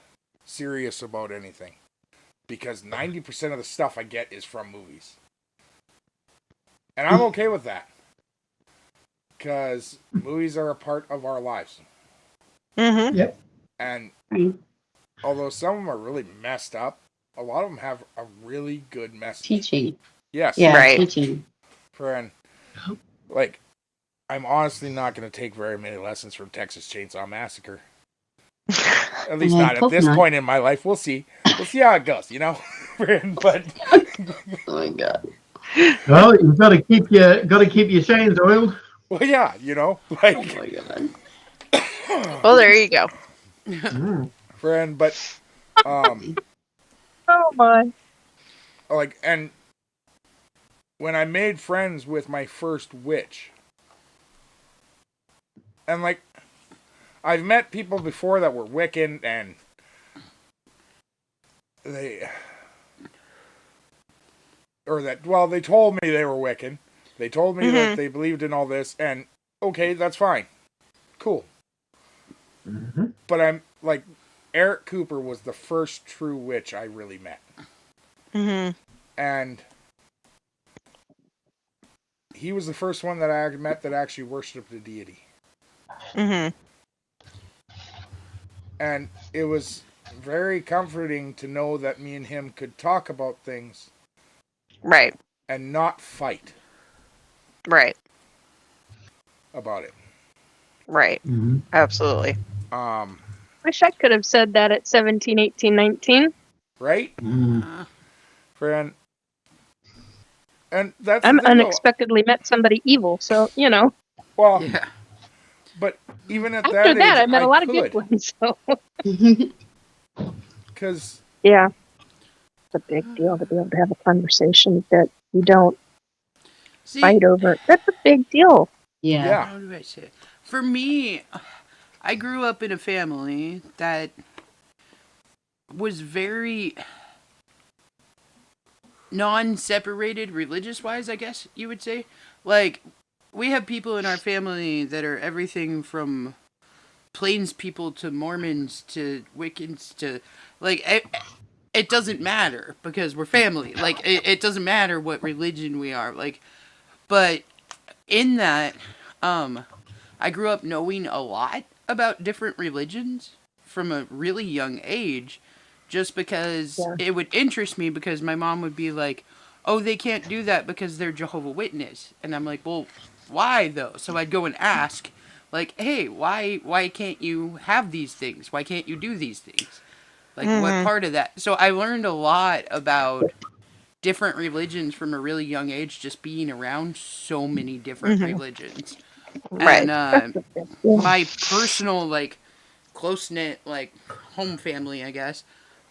serious about anything, because 90% of the stuff I get is from movies. And I'm okay with that. because movies are a part of our lives. Mm-hmm. Yep. And Right. although some of them are really messed up, a lot of them have a really good message. Teaching. Yes. Yeah, Right. teaching. Friend. Like, I'm honestly not going to take very many lessons from Texas Chainsaw Massacre. At least I not at hope this not. point in my life. We'll see. We'll see how it goes, you know? Friend, but Oh my god. Well, you've got to keep your chains oiled. well, yeah, you know? Oh Like, my god. Well, there you go. Mm. friend, but Oh my. like, and when I made friends with my first witch, and like, I've met people before that were Wiccan, and they told me they were Wiccan. They told me that they believed in all this, and okay, that's fine. Cool. Mhm. But I'm like, Eric Cooper was the first true witch I really met. Mm-hmm. And he was the first one that I met that actually worshipped a deity. Mm-hmm. And it was very comforting to know that me and him could talk about things Right. and not fight Right. about it. Right. Mhm. Absolutely. Wish I could have said that at 17, 18, 19. Right? Mm. Friend. And that's I'm the thing, though. unexpectedly met somebody evil, so, you know. Well, Yeah. but even at After that that, age, I met a lot of could, good ones, so. because Yeah. It's a big deal to be able to have a conversation that you don't See, fight over. That's a big deal. Yeah. how do I say it? For me, I grew up in a family that was very non-separated religious-wise, I guess you would say. Like, we have people in our family that are everything from Plains people to Mormons to Wiccans to, like, it doesn't matter because we're family. Like, it doesn't matter what religion we are. Like, but in that, I grew up knowing a lot about different religions from a really young age, just because Yeah. it would interest me, because my mom would be like, oh, they can't do that because they're Jehovah's Witness. And I'm like, well, why though? So I'd go and ask, like, hey, why can't you have these things? Why can't you do these things? Like, what part of that? So I learned a lot about different religions from a really young age, just being around so many different religions. Right. And my personal, like, close-knit, like, home family, I guess,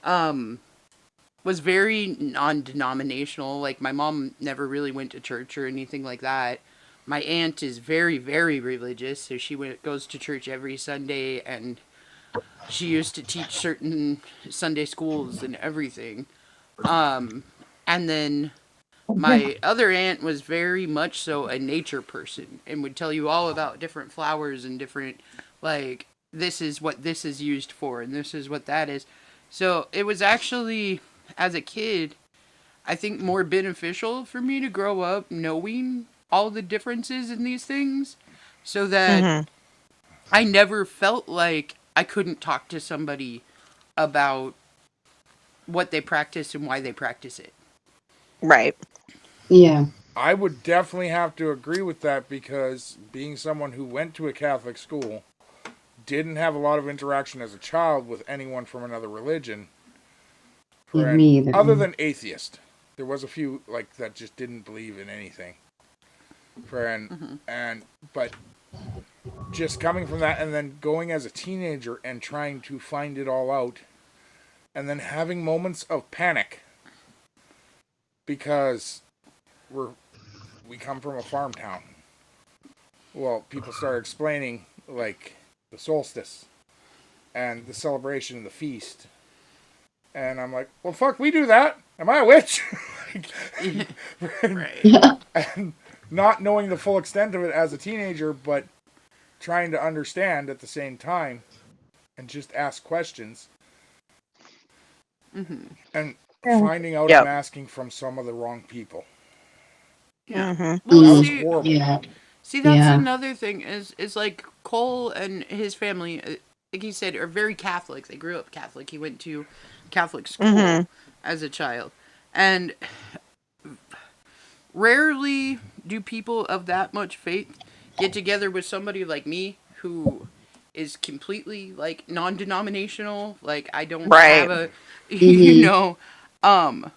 was very non-denominational. Like, my mom never really went to church or anything like that. My aunt is very, very religious, so she goes to church every Sunday, and she used to teach certain Sunday schools and everything. And then my other aunt was very much so a nature person and would tell you all about different flowers and different, like, this is what this is used for and this is what that is. So it was actually, as a kid, I think more beneficial for me to grow up knowing all the differences in these things, so that I never felt like I couldn't talk to somebody about what they practice and why they practice it. Right. Yeah. I would definitely have to agree with that, because being someone who went to a Catholic school, didn't have a lot of interaction as a child with anyone from another religion. Yeah, me either. Other than atheist. There was a few like that just didn't believe in anything. But just coming from that and then going as a teenager and trying to find it all out, and then having moments of panic because we come from a farm town. Well, people started explaining, like, the solstice and the celebration of the feast, and I'm like, well, fuck, we do that. Am I a witch? Right. Yeah. And not knowing the full extent of it as a teenager, but trying to understand at the same time and just ask questions. And finding out I'm asking from some of the wrong people. Yeah. Mhm. Well, That was see, horrible. Yeah. See, that's Yeah. another thing is like Cole and his family, like he said, are very Catholic. They grew up Catholic. He went to Catholic school Mhm. as a child. And rarely do people of that much faith get together with somebody like me who is completely like non-denominational. Like I don't have Right. a, you Mhm. know,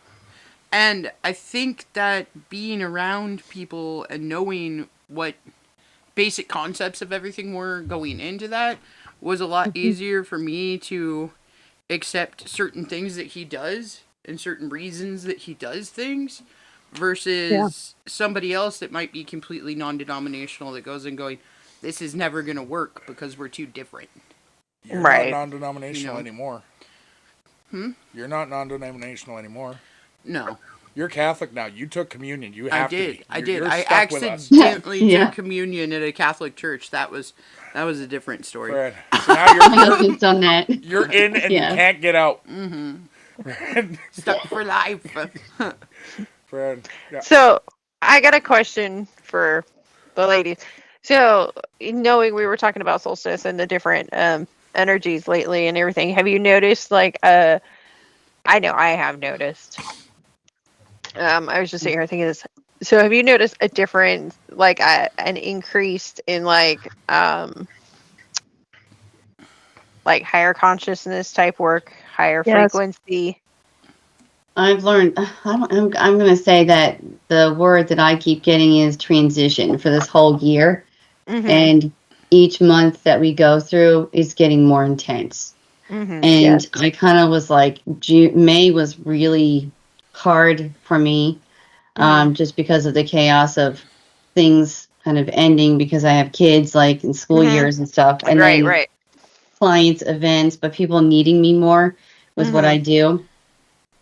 and I think that being around people and knowing what basic concepts of everything were going into that was a lot easier for me to accept certain things that he does and certain reasons that he does things versus somebody else that might be completely non-denominational that goes and going, this is never going to work because we're too different. You're Right. not non-denominational You know. anymore. Hmm? You're not non-denominational anymore. No, You're Catholic now. You took communion. You have to be. I You're- did. You're I stuck with us. accidentally Yeah. took communion at a Catholic church. That was a different story. Fred. So now My you're husband's done that. you're in and Yeah. you can't get out. Stuck for life. Fred. Yeah. So I got a question for the ladies. So knowing we were talking about solstice and the different energies lately and everything, have you noticed like I know I have noticed. I was just sitting here thinking this. So have you noticed a difference, like an increase in like higher consciousness type work, higher Yes. frequency? I've learned. I'm going to say that the word that I keep getting is transition for this whole year, Mm-hmm. and each month that we go through is getting more intense. Mm-hmm. And Yes. I kind of was like, May was really hard for me, just because of the chaos of things kind of ending because I have kids like in school Mhm. years and stuff, and Right, then right. clients, events, but people needing me more was what Mhm. I do.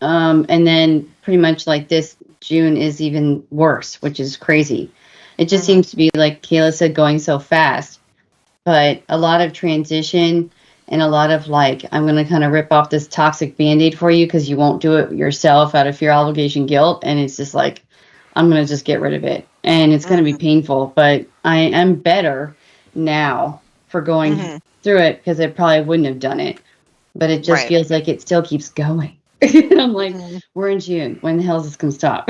And then pretty much like this June is even worse, which is crazy. It just Mhm. seems to be like Kayla said, going so fast, but a lot of transition and a lot of like, I'm going to kind of rip off this toxic band-aid for you because you won't do it yourself out of fear, obligation, guilt. And it's just like, I'm going to just get rid of it. And it's going to be painful, but I am better now for going Mhm. through it because I probably wouldn't have done it. But it just Right. feels like it still keeps going. I'm like, Mhm. we're in June. When the hell is this going to stop?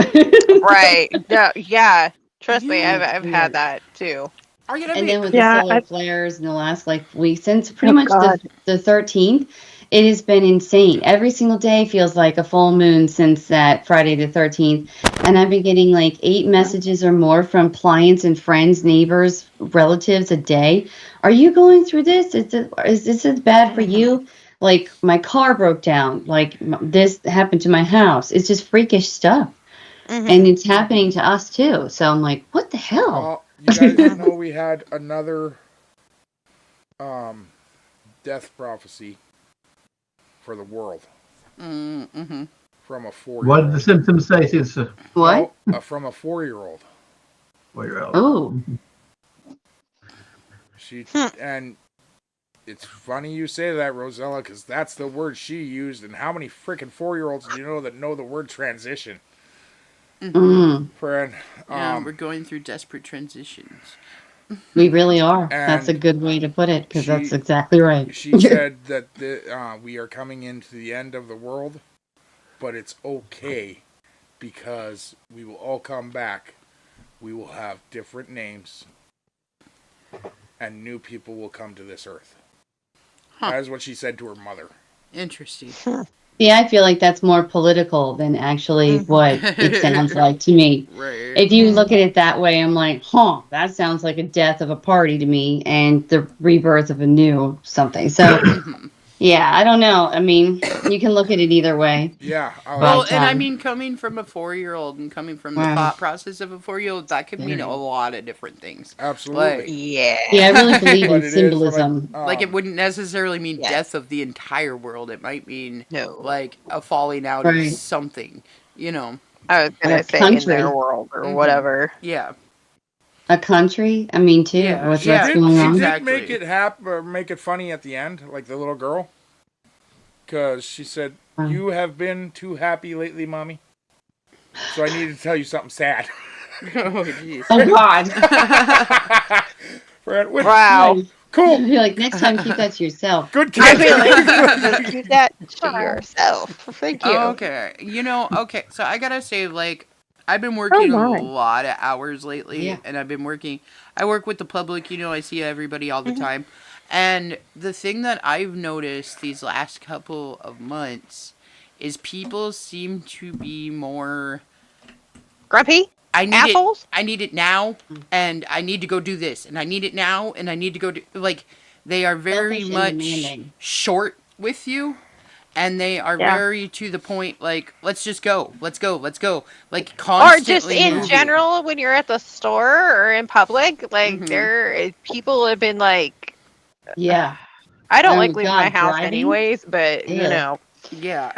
Right. No, yeah. Trust me, Yeah. I've had that too. Are you gonna And be? then with the Yeah, solar flares in the last like week, since pretty Oh, much God. the 13th, it has been insane. Every single day feels like a full moon since that Friday the 13th. And I've been getting like 8 messages or more from clients and friends, neighbors, relatives a day. Are you going through this? Is this as bad for Mhm. you? Like my car broke down. Like this happened to my house. It's just freakish stuff. And Mhm. it's happening to us too. So I'm like, what the hell? Well, you guys know we had another death prophecy for the world Mm-hmm. from a 4-year-old. What did the symptoms say, sister? What? No, from a 4-year-old. 4-year-old. Oh. She and it's funny you say that, Rosella, because that's the word she used. And how many freaking 4-year-olds do you know that know the word transition? Mm. Friend, Yeah, we're going through desperate transitions. We really are. That's a And good way to put it, because she- that's exactly right. she said that we are coming into the end of the world, but it's okay because we will all come back. We will have different names, and new people will come to this earth. Huh. That is what she said to her mother. Interesting. Yeah, I feel like that's more political than actually what it sounds like to me. Right. If you look at it that way, I'm like, that sounds like a death of a party to me and the rebirth of a new something. So, yeah, I don't know. I mean, you can look at it either way. Yeah. Well, But, and I mean, coming from a 4-year-old and coming from the Wow. thought process of a 4-year-old, that could mean Very. a lot of different things. Absolutely. Yeah. yeah, I really believe But in it is symbolism. from a, Like, it wouldn't necessarily mean Yeah. death of the entire world. It might mean, No. like, a falling out Right. of something, you know? I was gonna a say in their country. world or Mhm. whatever. Yeah. A country, I mean, too, Yeah, with She what's did, going she on. did Exactly. make it happen, or make it funny at the end, like the little girl. Because she said, Wow. "You have been too happy lately, Mommy. So I needed to tell you something sad." Oh, jeez. Oh God. Wow. Cool. You're like, next time keep that to yourself. Good I kid. feel like just keep that to yourself. Thank you. Okay. Okay, so I gotta say, like, I've been working a my. lot of hours lately, Yeah. and I work with the public, I see everybody all the time. And the thing that I've noticed these last couple of months is people seem to be more... Grumpy? I need Assholes? I need it now, and I need to go do this, and I need it now, and I need to go do... Like, they are very Selfish and much demanding. short with you, and they are Yeah. very to the point, like, let's just go, let's go, let's go. Like, Or constantly just in moving. general, when you're at the store or in public, like Mhm. people have been like, Yeah. I don't Oh, like leaving my God, house driving? anyways, but Yeah. Yeah.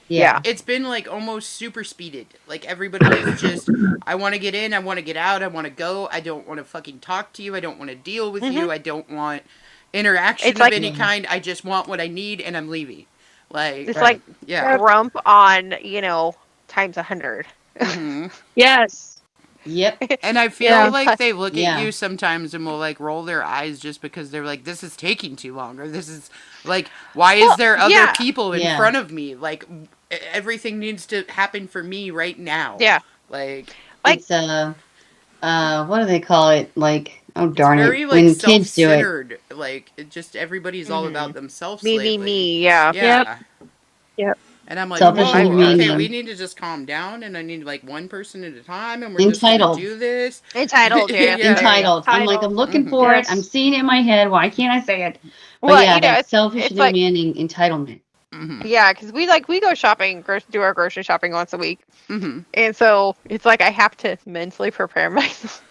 Yeah. It's been, like, almost super speeded. Like, everybody is just, I want to get in, I want to get out, I want to go, I don't want to fucking talk to you, I don't want to deal with you, I don't want interaction It's of like- any kind, I just want what I need, and I'm leaving. Like, it's like yeah. grump on, times 100. Mhm. Yes. Yep. And I feel Yeah. like they look Yeah. at you sometimes and will, like, roll their eyes just because they're like, this is taking too long, or this is, like, why is Well, there other yeah. people in Yeah. front of me? Like, everything needs to happen for me right now. Yeah. Like, Like- It's what do they call it? Like, oh darn it's very, it, like, when kids do it. self-centered. Like, it just, everybody's all about themselves Me, lately. yeah. Yeah. Yep. And I'm like, Selfish whoa, and okay, demanding. we need to just calm down, and I need, like, one person at a time, and we're just Entitled. gonna do this. Entitled, yeah. Yeah. Entitled. I'm like, I'm looking for Yes. it. I'm seeing it in my head. Why can't I say it? But Well, yeah, you know, that it's- selfish it's like- demanding entitlement. Mm-hmm. Yeah, because we go shopping, do our grocery shopping once a week. Mm-hmm. And so it's like I have to mentally prepare myself.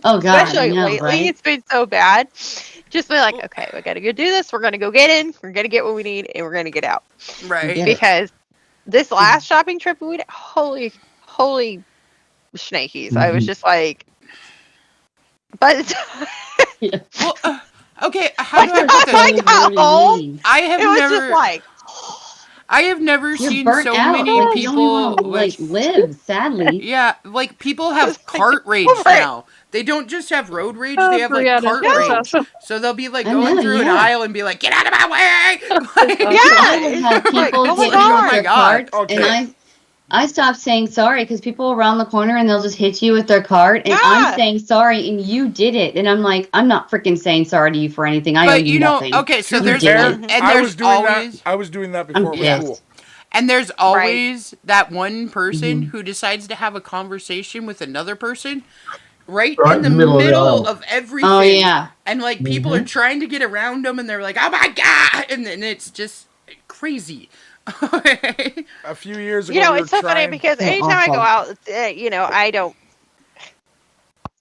Oh God, Especially I know, lately, right? it's been so bad. Just be like, okay, we gotta go do this. We're gonna go get in. We're gonna get what we need, and we're gonna get out. Right. Yeah. Because this last shopping trip, we did, holy schnakies. I was just like, but Well, okay, how do I Like, put this? I got home. I have it was never, just like, I have never You're seen burnt so out. many You're people. the only one who, like, with- live, sadly. yeah, like people have It's like, cart rage right. now. They don't just have road rage; Oh, they have like Brianna, cart that's rage. awesome. So they'll be like I going know, through an yeah. aisle and be like, "Get out of my way!" Like, Yeah, I would it's have just like, people oh my get God. with their God. carts, Okay. and I stopped saying sorry because people around the corner and they'll just hit you with their cart, and Yeah. I'm saying sorry, and you did it, and I'm like, I'm not freaking saying sorry to you for anything. I owe but you you know, nothing. okay, so To be there's fair, and I there's was doing always that. I was doing that before it was pissed. cool. and there's always that one person Mm-hmm. who decides to have a conversation with another person right Right in the middle of of everything. Oh yeah, And like people are trying to get around them, and they're like, "Oh my god!" And then it's just crazy. A few years ago, you know, we it's so were funny trying- because So anytime I go awful. out, I don't.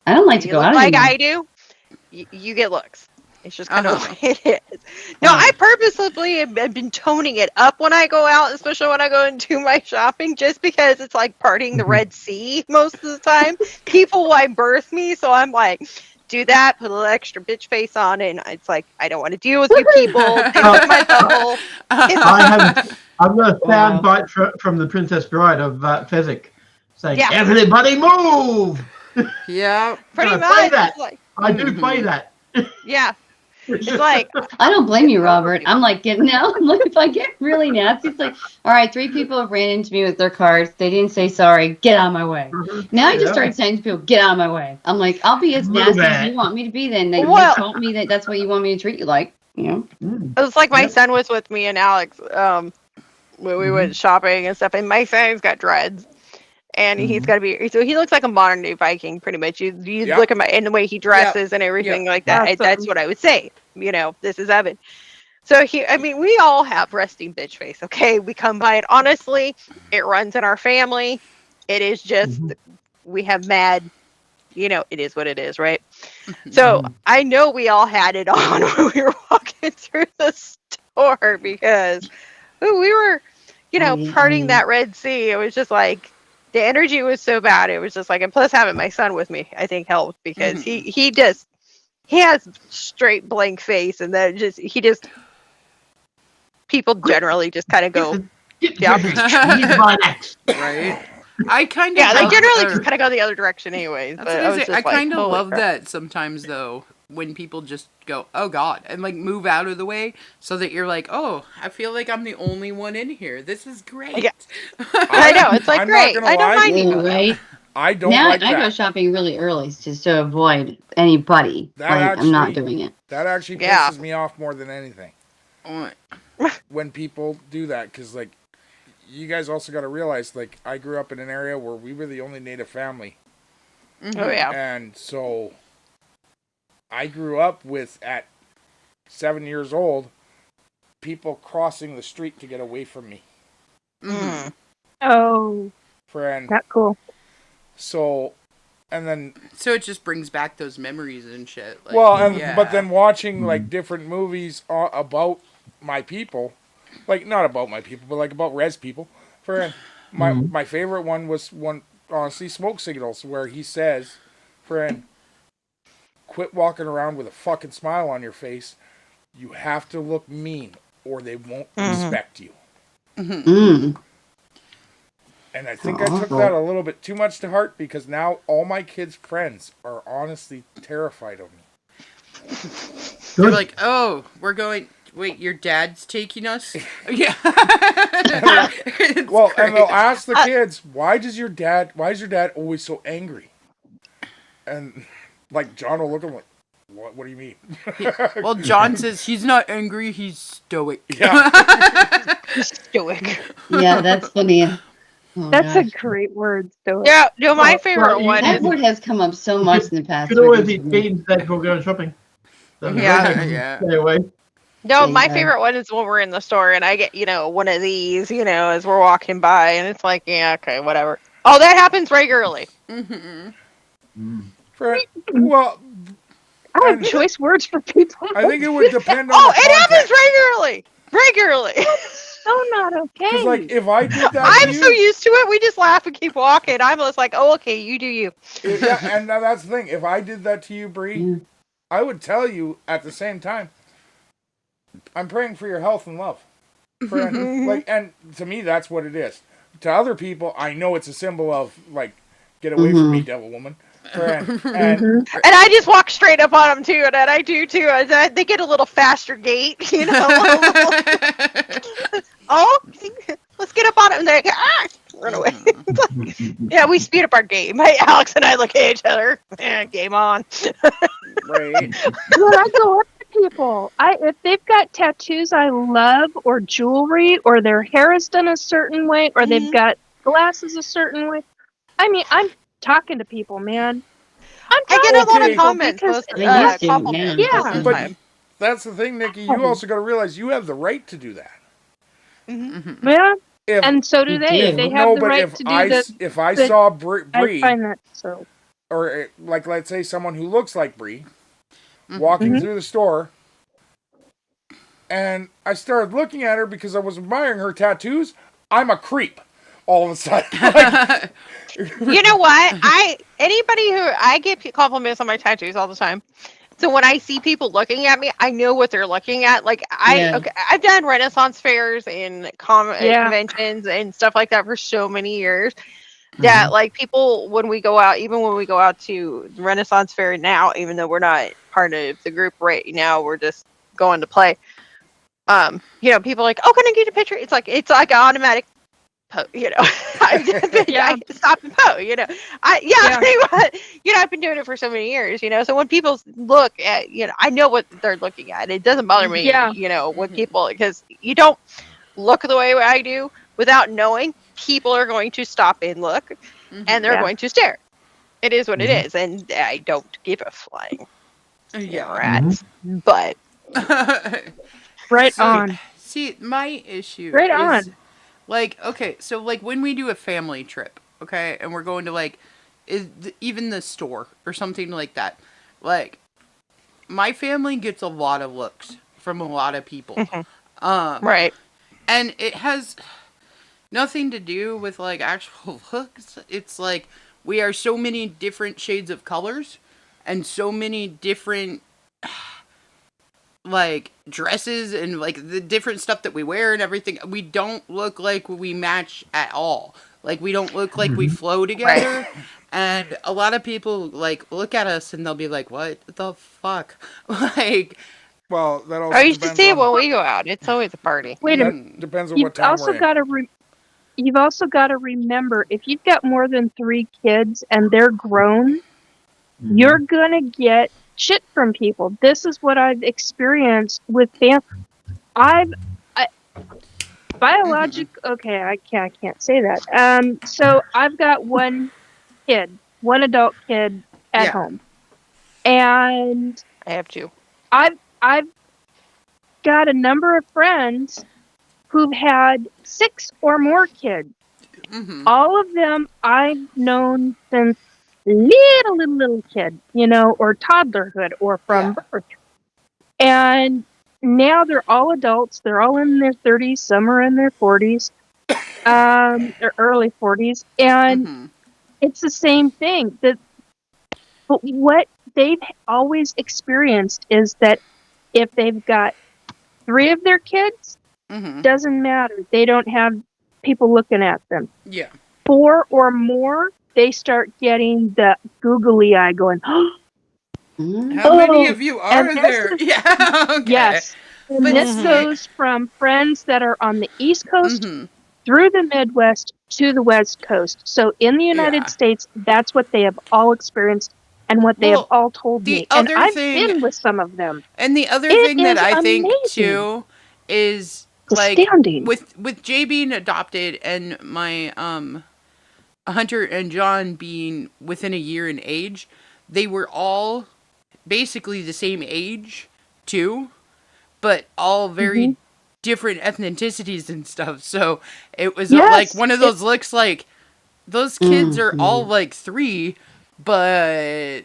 I don't like to You go look out like anymore. I do. You get looks. It's just kind Uh-huh. of the way it is. No, Uh-huh. I purposely have been toning it up when I go out, especially when I go and do my shopping, just because it's like partying the Red Sea most of the time. People will birth me, so I'm like, do that, put a little extra bitch face on, and it's like, I don't want to deal with you people. Get off my bubble. I've got a sound Wow. bite from the Princess Bride of Fezzik saying, Yeah. "Everybody move!" Yeah. Pretty I much. play that. It's like, I do play that. yeah. It's like, I don't blame you, Robert. I'm like, look, if I get really nasty, it's like, all right, 3 people have ran into me with their carts. They didn't say sorry. Get out of my way. Now I just Yeah. started saying to people, get out of my way. I'm like, I'll be as Move nasty as it. you want me to be then. They Well- told me that that's what you want me to treat you like, you know? it was like my Yep. son was with me and Alex when we went shopping and stuff, and my son's got dreads. And he's got to be, so he looks like a modern day Viking, pretty much. You Yep. look at and the way he dresses and everything like that. Awesome. That's what I would say. You know, this is Evan. So we all have resting bitch face. Okay, we come by it. Honestly, it runs in our family. It is just we have mad. You know, it is what it is, right? So I know we all had it on when we were walking through the store because we were, parting that Red Sea. It was just like. The energy was so bad. It was just like, and plus having my son with me, I think helped because he has straight blank face, and then people generally just kind of go, Get Yeah. He's my next. Right. I kind of Yeah, they love- generally or- just kind of go the other direction anyways. That's But what I I was say. just I like, kind of holy love crap. that sometimes though, when people just go, "Oh God," and like move out of the way, so that you're like, "Oh, I feel like I'm the only one in here. This is great." Yeah. I know, it's like, I'm not great. gonna I don't lie. mind Yeah, you. right? I don't Now like I go that. shopping really early just to avoid anybody. That I'm not actually- doing it. That actually Yeah. pisses me off more than anything Oh, when people do that, because like you guys also got to realize, like, I grew up in an area where we were the only native family, Oh yeah. and so I grew up with, at 7 years old, people crossing the street to get away from me, Mm. Oh, friend. not cool. So, and then So it just brings back those memories and shit. Like, well, and yeah. but then watching like different movies about my people, like not about my people, but like about res people. For my favorite one was one, honestly, Smoke Signals, where he says, "Friend, quit walking around with a fucking smile on your face. You have to look mean, or they won't respect you." Mm. And I think I took that a little bit too much to heart, because now all my kids' friends are honestly terrified of me. They're like, "Oh, we're going. Wait, your dad's taking us?" Yeah. It's Well, and they'll great. ask the kids, why is your dad always so angry? And like John will look at them like, what do you mean? Well, John says he's not angry. He's stoic. Yeah. Stoic. Yeah, that's funny. Oh, That's gosh. a great word, stoic. Yeah, no, my Well, favorite well, one That is word has come up so much in the past. Could always few eat days. beans instead before going shopping. Yeah, yeah. Stay away. no, my Okay. favorite one is when we're in the store and I get, one of these, as we're walking by, and it's like, yeah, okay, whatever. Oh, that happens regularly. Well, I have choice words for people. I think it would depend on Oh, the it happens context. regularly. So not okay. Because like if I did that I'm to so you, used to it. We just laugh and keep walking. I'm just like, oh, okay, you do you. yeah, and now that's the thing. If I did that to you, Bree, Yeah. I would tell you at the same time, I'm praying for your health and love. Friend. Like, and to me, that's what it is. To other people, I know it's a symbol of like, get away from me, devil woman. Friend. And And I just walk straight up on them too, and then I do too. And then they get a little faster gait, Oh, let's get up on it, and they run away. Yeah, we speed up our game. Hey, Alex and I look at each other. Game on. Right. When I go up to people, if they've got tattoos I love, or jewelry, or their hair is done a certain way, or they've got glasses a certain way, I mean, I'm talking to people, man. I get a lot Okay. of comments. Because- Most, They used to, compliments yeah. most of the But time. that's the thing, Nikki. You also got to realize you have the right to do that. Yeah, If and so do You they. do. They have no, the but right if to do I that. if I that- saw Bree, I find that so. or like let's say someone who looks like Bree walking through the store, and I started looking at her because I was admiring her tattoos, I'm a creep all of a sudden. Like, You know what? Anybody who I get compliments on my tattoos all the time. So when I see people looking at me, I know what they're looking at. Like Yeah. I've done Renaissance fairs and Yeah. conventions and stuff like that for so many years. That like people when we go out, even when we go out to the Renaissance fair now, even though we're not part of the group right now, we're just going to play. People are like, oh, can I get a picture? It's like automatic. I stop and pose, pretty much. I've been doing it for so many years, so when people look at, I know what they're looking at. It doesn't bother me, when people, because you don't look the way I do without knowing people are going to stop and look and they're going to stare. It is what it is. And I don't give a flying rats, but Right on. See, my issue Right is, on. like, okay, so, like, when we do a family trip, okay, and we're going to, like, even the store or something like that, like, my family gets a lot of looks from a lot of people. right. And it has nothing to do with, like, actual looks. It's, like, we are so many different shades of colors and so many different like dresses and like the different stuff that we wear and everything. We don't look like we match at all. Like, we don't look like we flow together. And a lot of people, like, look at us and they'll be like, what the fuck? Like, Well, that also I used to depends see it on, when we go out. It's always a party. Wait a that depends on You've what town also we're in. got to you've also got to remember, if you've got more than 3 kids and they're grown, you're gonna get shit from people. This is what I've experienced with Okay, I can't say that. So I've got one adult kid at home, and I have 2. I've got a number of friends who've had 6 or more kids. All of them I've known since little kid, or toddlerhood, or from birth. And now they're all adults. They're all in their 30s. Some are in their 40s, their early 40s, and it's the same thing. But what they've always experienced is that if they've got 3 of their kids, doesn't matter. They don't have people looking at them. Yeah. 4 or more, they start getting the googly eye going, how many of you are there? Yeah. Okay. Yes. And But this goes from friends that are on the East Coast through the Midwest to the West Coast. So in the United States, that's what they have all experienced and what they have all told me. And I've been with some of them. And the other thing that I think, too, is, like, astounding. with Jay being adopted and my Hunter and John being within a year in age, they were all basically the same age, too, but all very different ethnicities and stuff. So it was like one of those looks like those kids are all like 3, but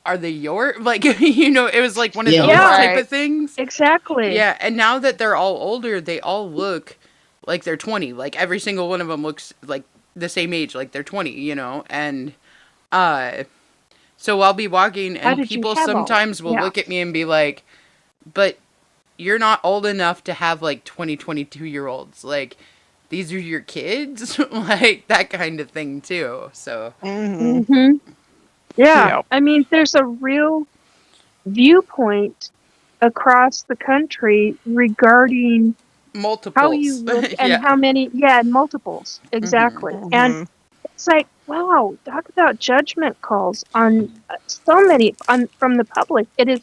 are they your, like, it was like one of those type of things. Exactly. Yeah. And now that they're all older, they all look like they're 20. Like, every single one of them looks like the same age, like they're 20, and so I'll be walking and people sometimes will look at me and be like, but you're not old enough to have like 22-year-olds, like, these are your kids. Like, that kind of thing too. So yeah, I mean, there's a real viewpoint across the country regarding multiples, how you look and how many, multiples, exactly. And it's like, wow, talk about judgment calls on so many from the public. It is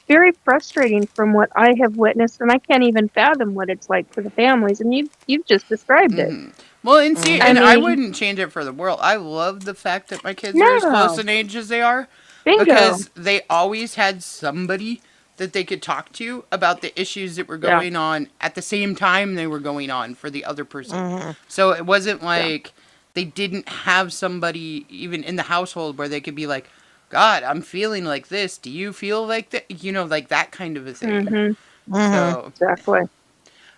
very frustrating from what I have witnessed, and I can't even fathom what it's like for the families. And you've just described it. Well, and see, I wouldn't change it for the world. I love the fact that my kids are as close in age as they are. Bingo. Because they always had somebody that they could talk to about the issues that were going on at the same time they were going on for the other person. So it wasn't like they didn't have somebody even in the household where they could be like, God, I'm feeling like this. Do you feel like that? Like that kind of a thing. So, exactly.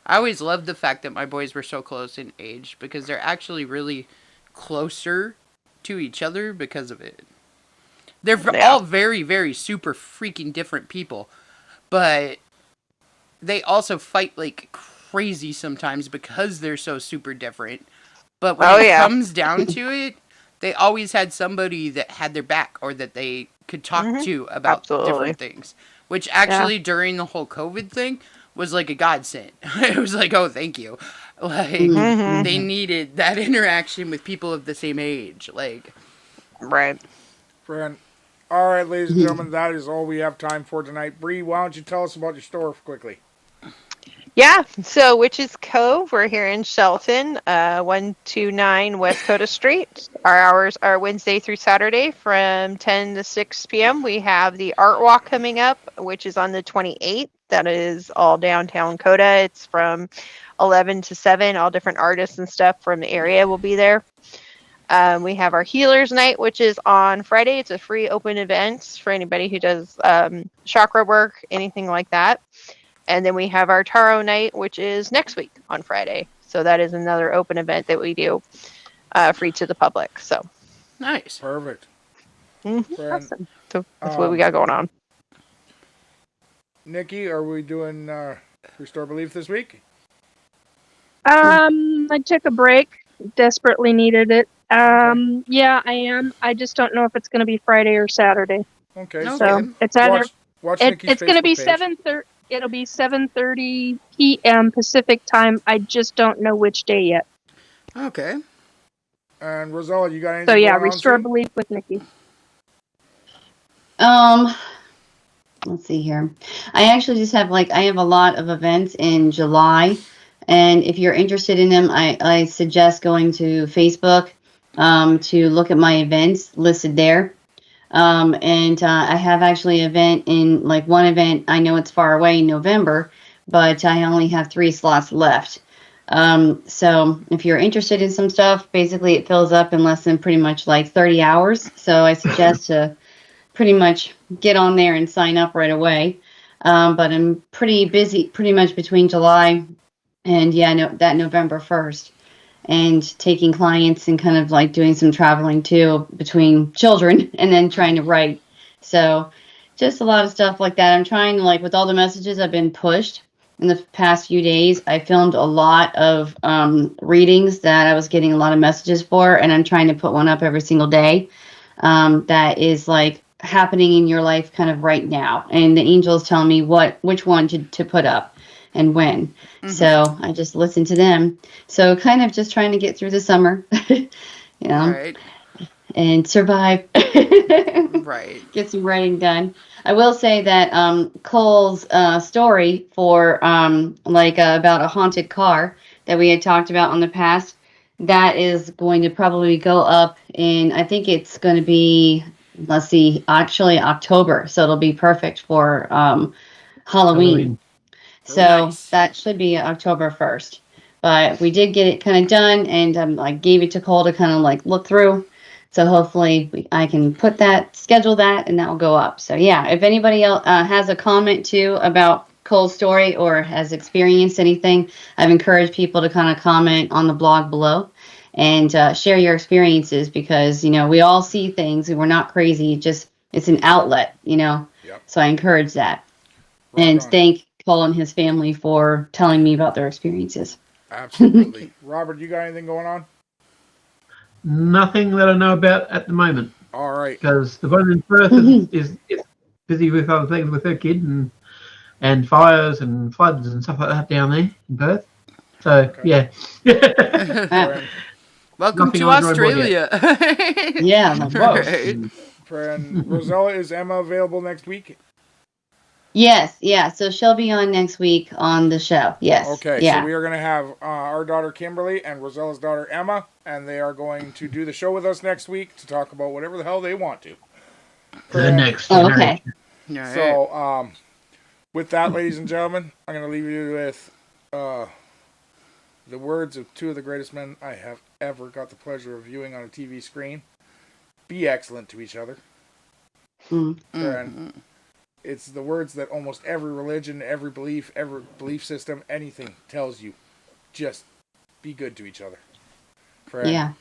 I always loved the fact that my boys were so close in age because they're actually really closer to each other because of it. They're all very, very super freaking different people, but they also fight like crazy sometimes because they're so super different. But when it comes down to it, they always had somebody that had their back or that they could talk to about different things, which actually during the whole COVID thing was like a godsend. It was like, oh, thank you. Like, they needed that interaction with people of the same age. Like, right. Friend. All right, ladies and gentlemen, that is all we have time for tonight. Bree, why don't you tell us about your store quickly? Yeah, so Witch's Cove, we're here in Shelton, 129 West Coda Street. Our hours are Wednesday through Saturday from 10 to 6 p.m. We have the Art Walk coming up, which is on the 28th. That is all downtown Coda. It's from 11 to 7. All different artists and stuff from the area will be there. We have our Healers Night, which is on Friday. It's a free open event for anybody who does chakra work, anything like that. And then we have our Tarot Night, which is next week on Friday. So that is another open event that we do free to the public. So nice. Perfect. Awesome. So that's what we got going on. Nikki, are we doing Restore Belief this week? I took a break desperately needed it. Yeah, I am. I just don't know if it's going to be Friday or Saturday. Okay, Okay. So it's either watch Nikki's it's going to be Facebook page. 7:30. It'll be 7:30 p.m. Pacific time. I just don't know which day yet. Okay. And Rosella, you got anything So yeah, going on restore soon? belief with Nikki. Let's see here. I actually just have I have a lot of events in July, and if you're interested in them, I suggest going to Facebook to look at my events listed there. And I have actually an event in one event. I know it's far away in November, but I only have 3 slots left. So if you're interested in some stuff, basically it fills up in less than pretty much 30 hours. So I suggest to pretty much get on there and sign up right away. But I'm pretty busy pretty much between July and that November 1st, and taking clients and kind of doing some traveling too between children and then trying to write. So just a lot of stuff like that. I'm trying to with all the messages I've been pushed in the past few days, I filmed a lot of readings that I was getting a lot of messages for, and I'm trying to put one up every single day that is happening in your life kind of right now. And the angels tell me which one to put up and when. Mm-hmm. So I just listen to them. So kind of just trying to get through the summer, Right. And survive. Right. Get some writing done. I will say that Cole's story for about a haunted car that we had talked about in the past, that is going to probably go up in, I think it's going to be, let's see, actually October. So it'll be perfect for Halloween. So nice. That should be October 1st. But we did get it kind of done, and I gave it to Cole to kind of look through. So hopefully I can schedule that, and that will go up. So yeah, if anybody else has a comment too about Cole's story or has experienced anything, I've encouraged people to kind of comment on the blog below and share your experiences, because we all see things and we're not crazy. It's an outlet, Yep. So I encourage that. And thank Cole and his family for telling me about their experiences. Absolutely. Robert, you got anything going on? Nothing that I know about at the moment. All right. Because the one in Perth is busy with other things with her kid and fires and floods and stuff like that down there in Perth. So, yeah. Welcome to Australia. Yeah, right. And Rosella, is Emma available next week? Yes, yeah. So she'll be on next week on the show. Yes. Okay, yeah. So we are going to have our daughter Kimberly and Rosella's daughter Emma, and they are going to do the show with us next week to talk about whatever the hell they want to. The next okay. Right. So, with that, ladies and gentlemen, I'm going to leave you with the words of 2 of the greatest men I have ever got the pleasure of viewing on a TV screen. Be excellent to each other. And it's the words that almost every religion, every belief system, anything tells you. Just be good to each other. Friend. Yeah.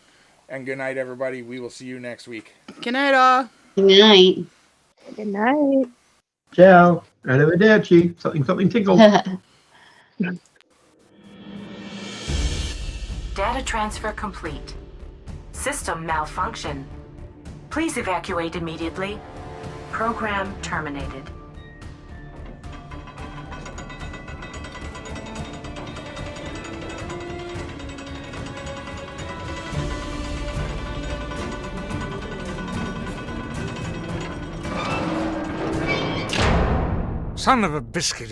And good night, everybody. We will see you next week. Good night, all. Good night. Good night. Ciao. Arrivederci. Something tickled. Data transfer complete. System malfunction. Please evacuate immediately. Program terminated. Son of a biscuit.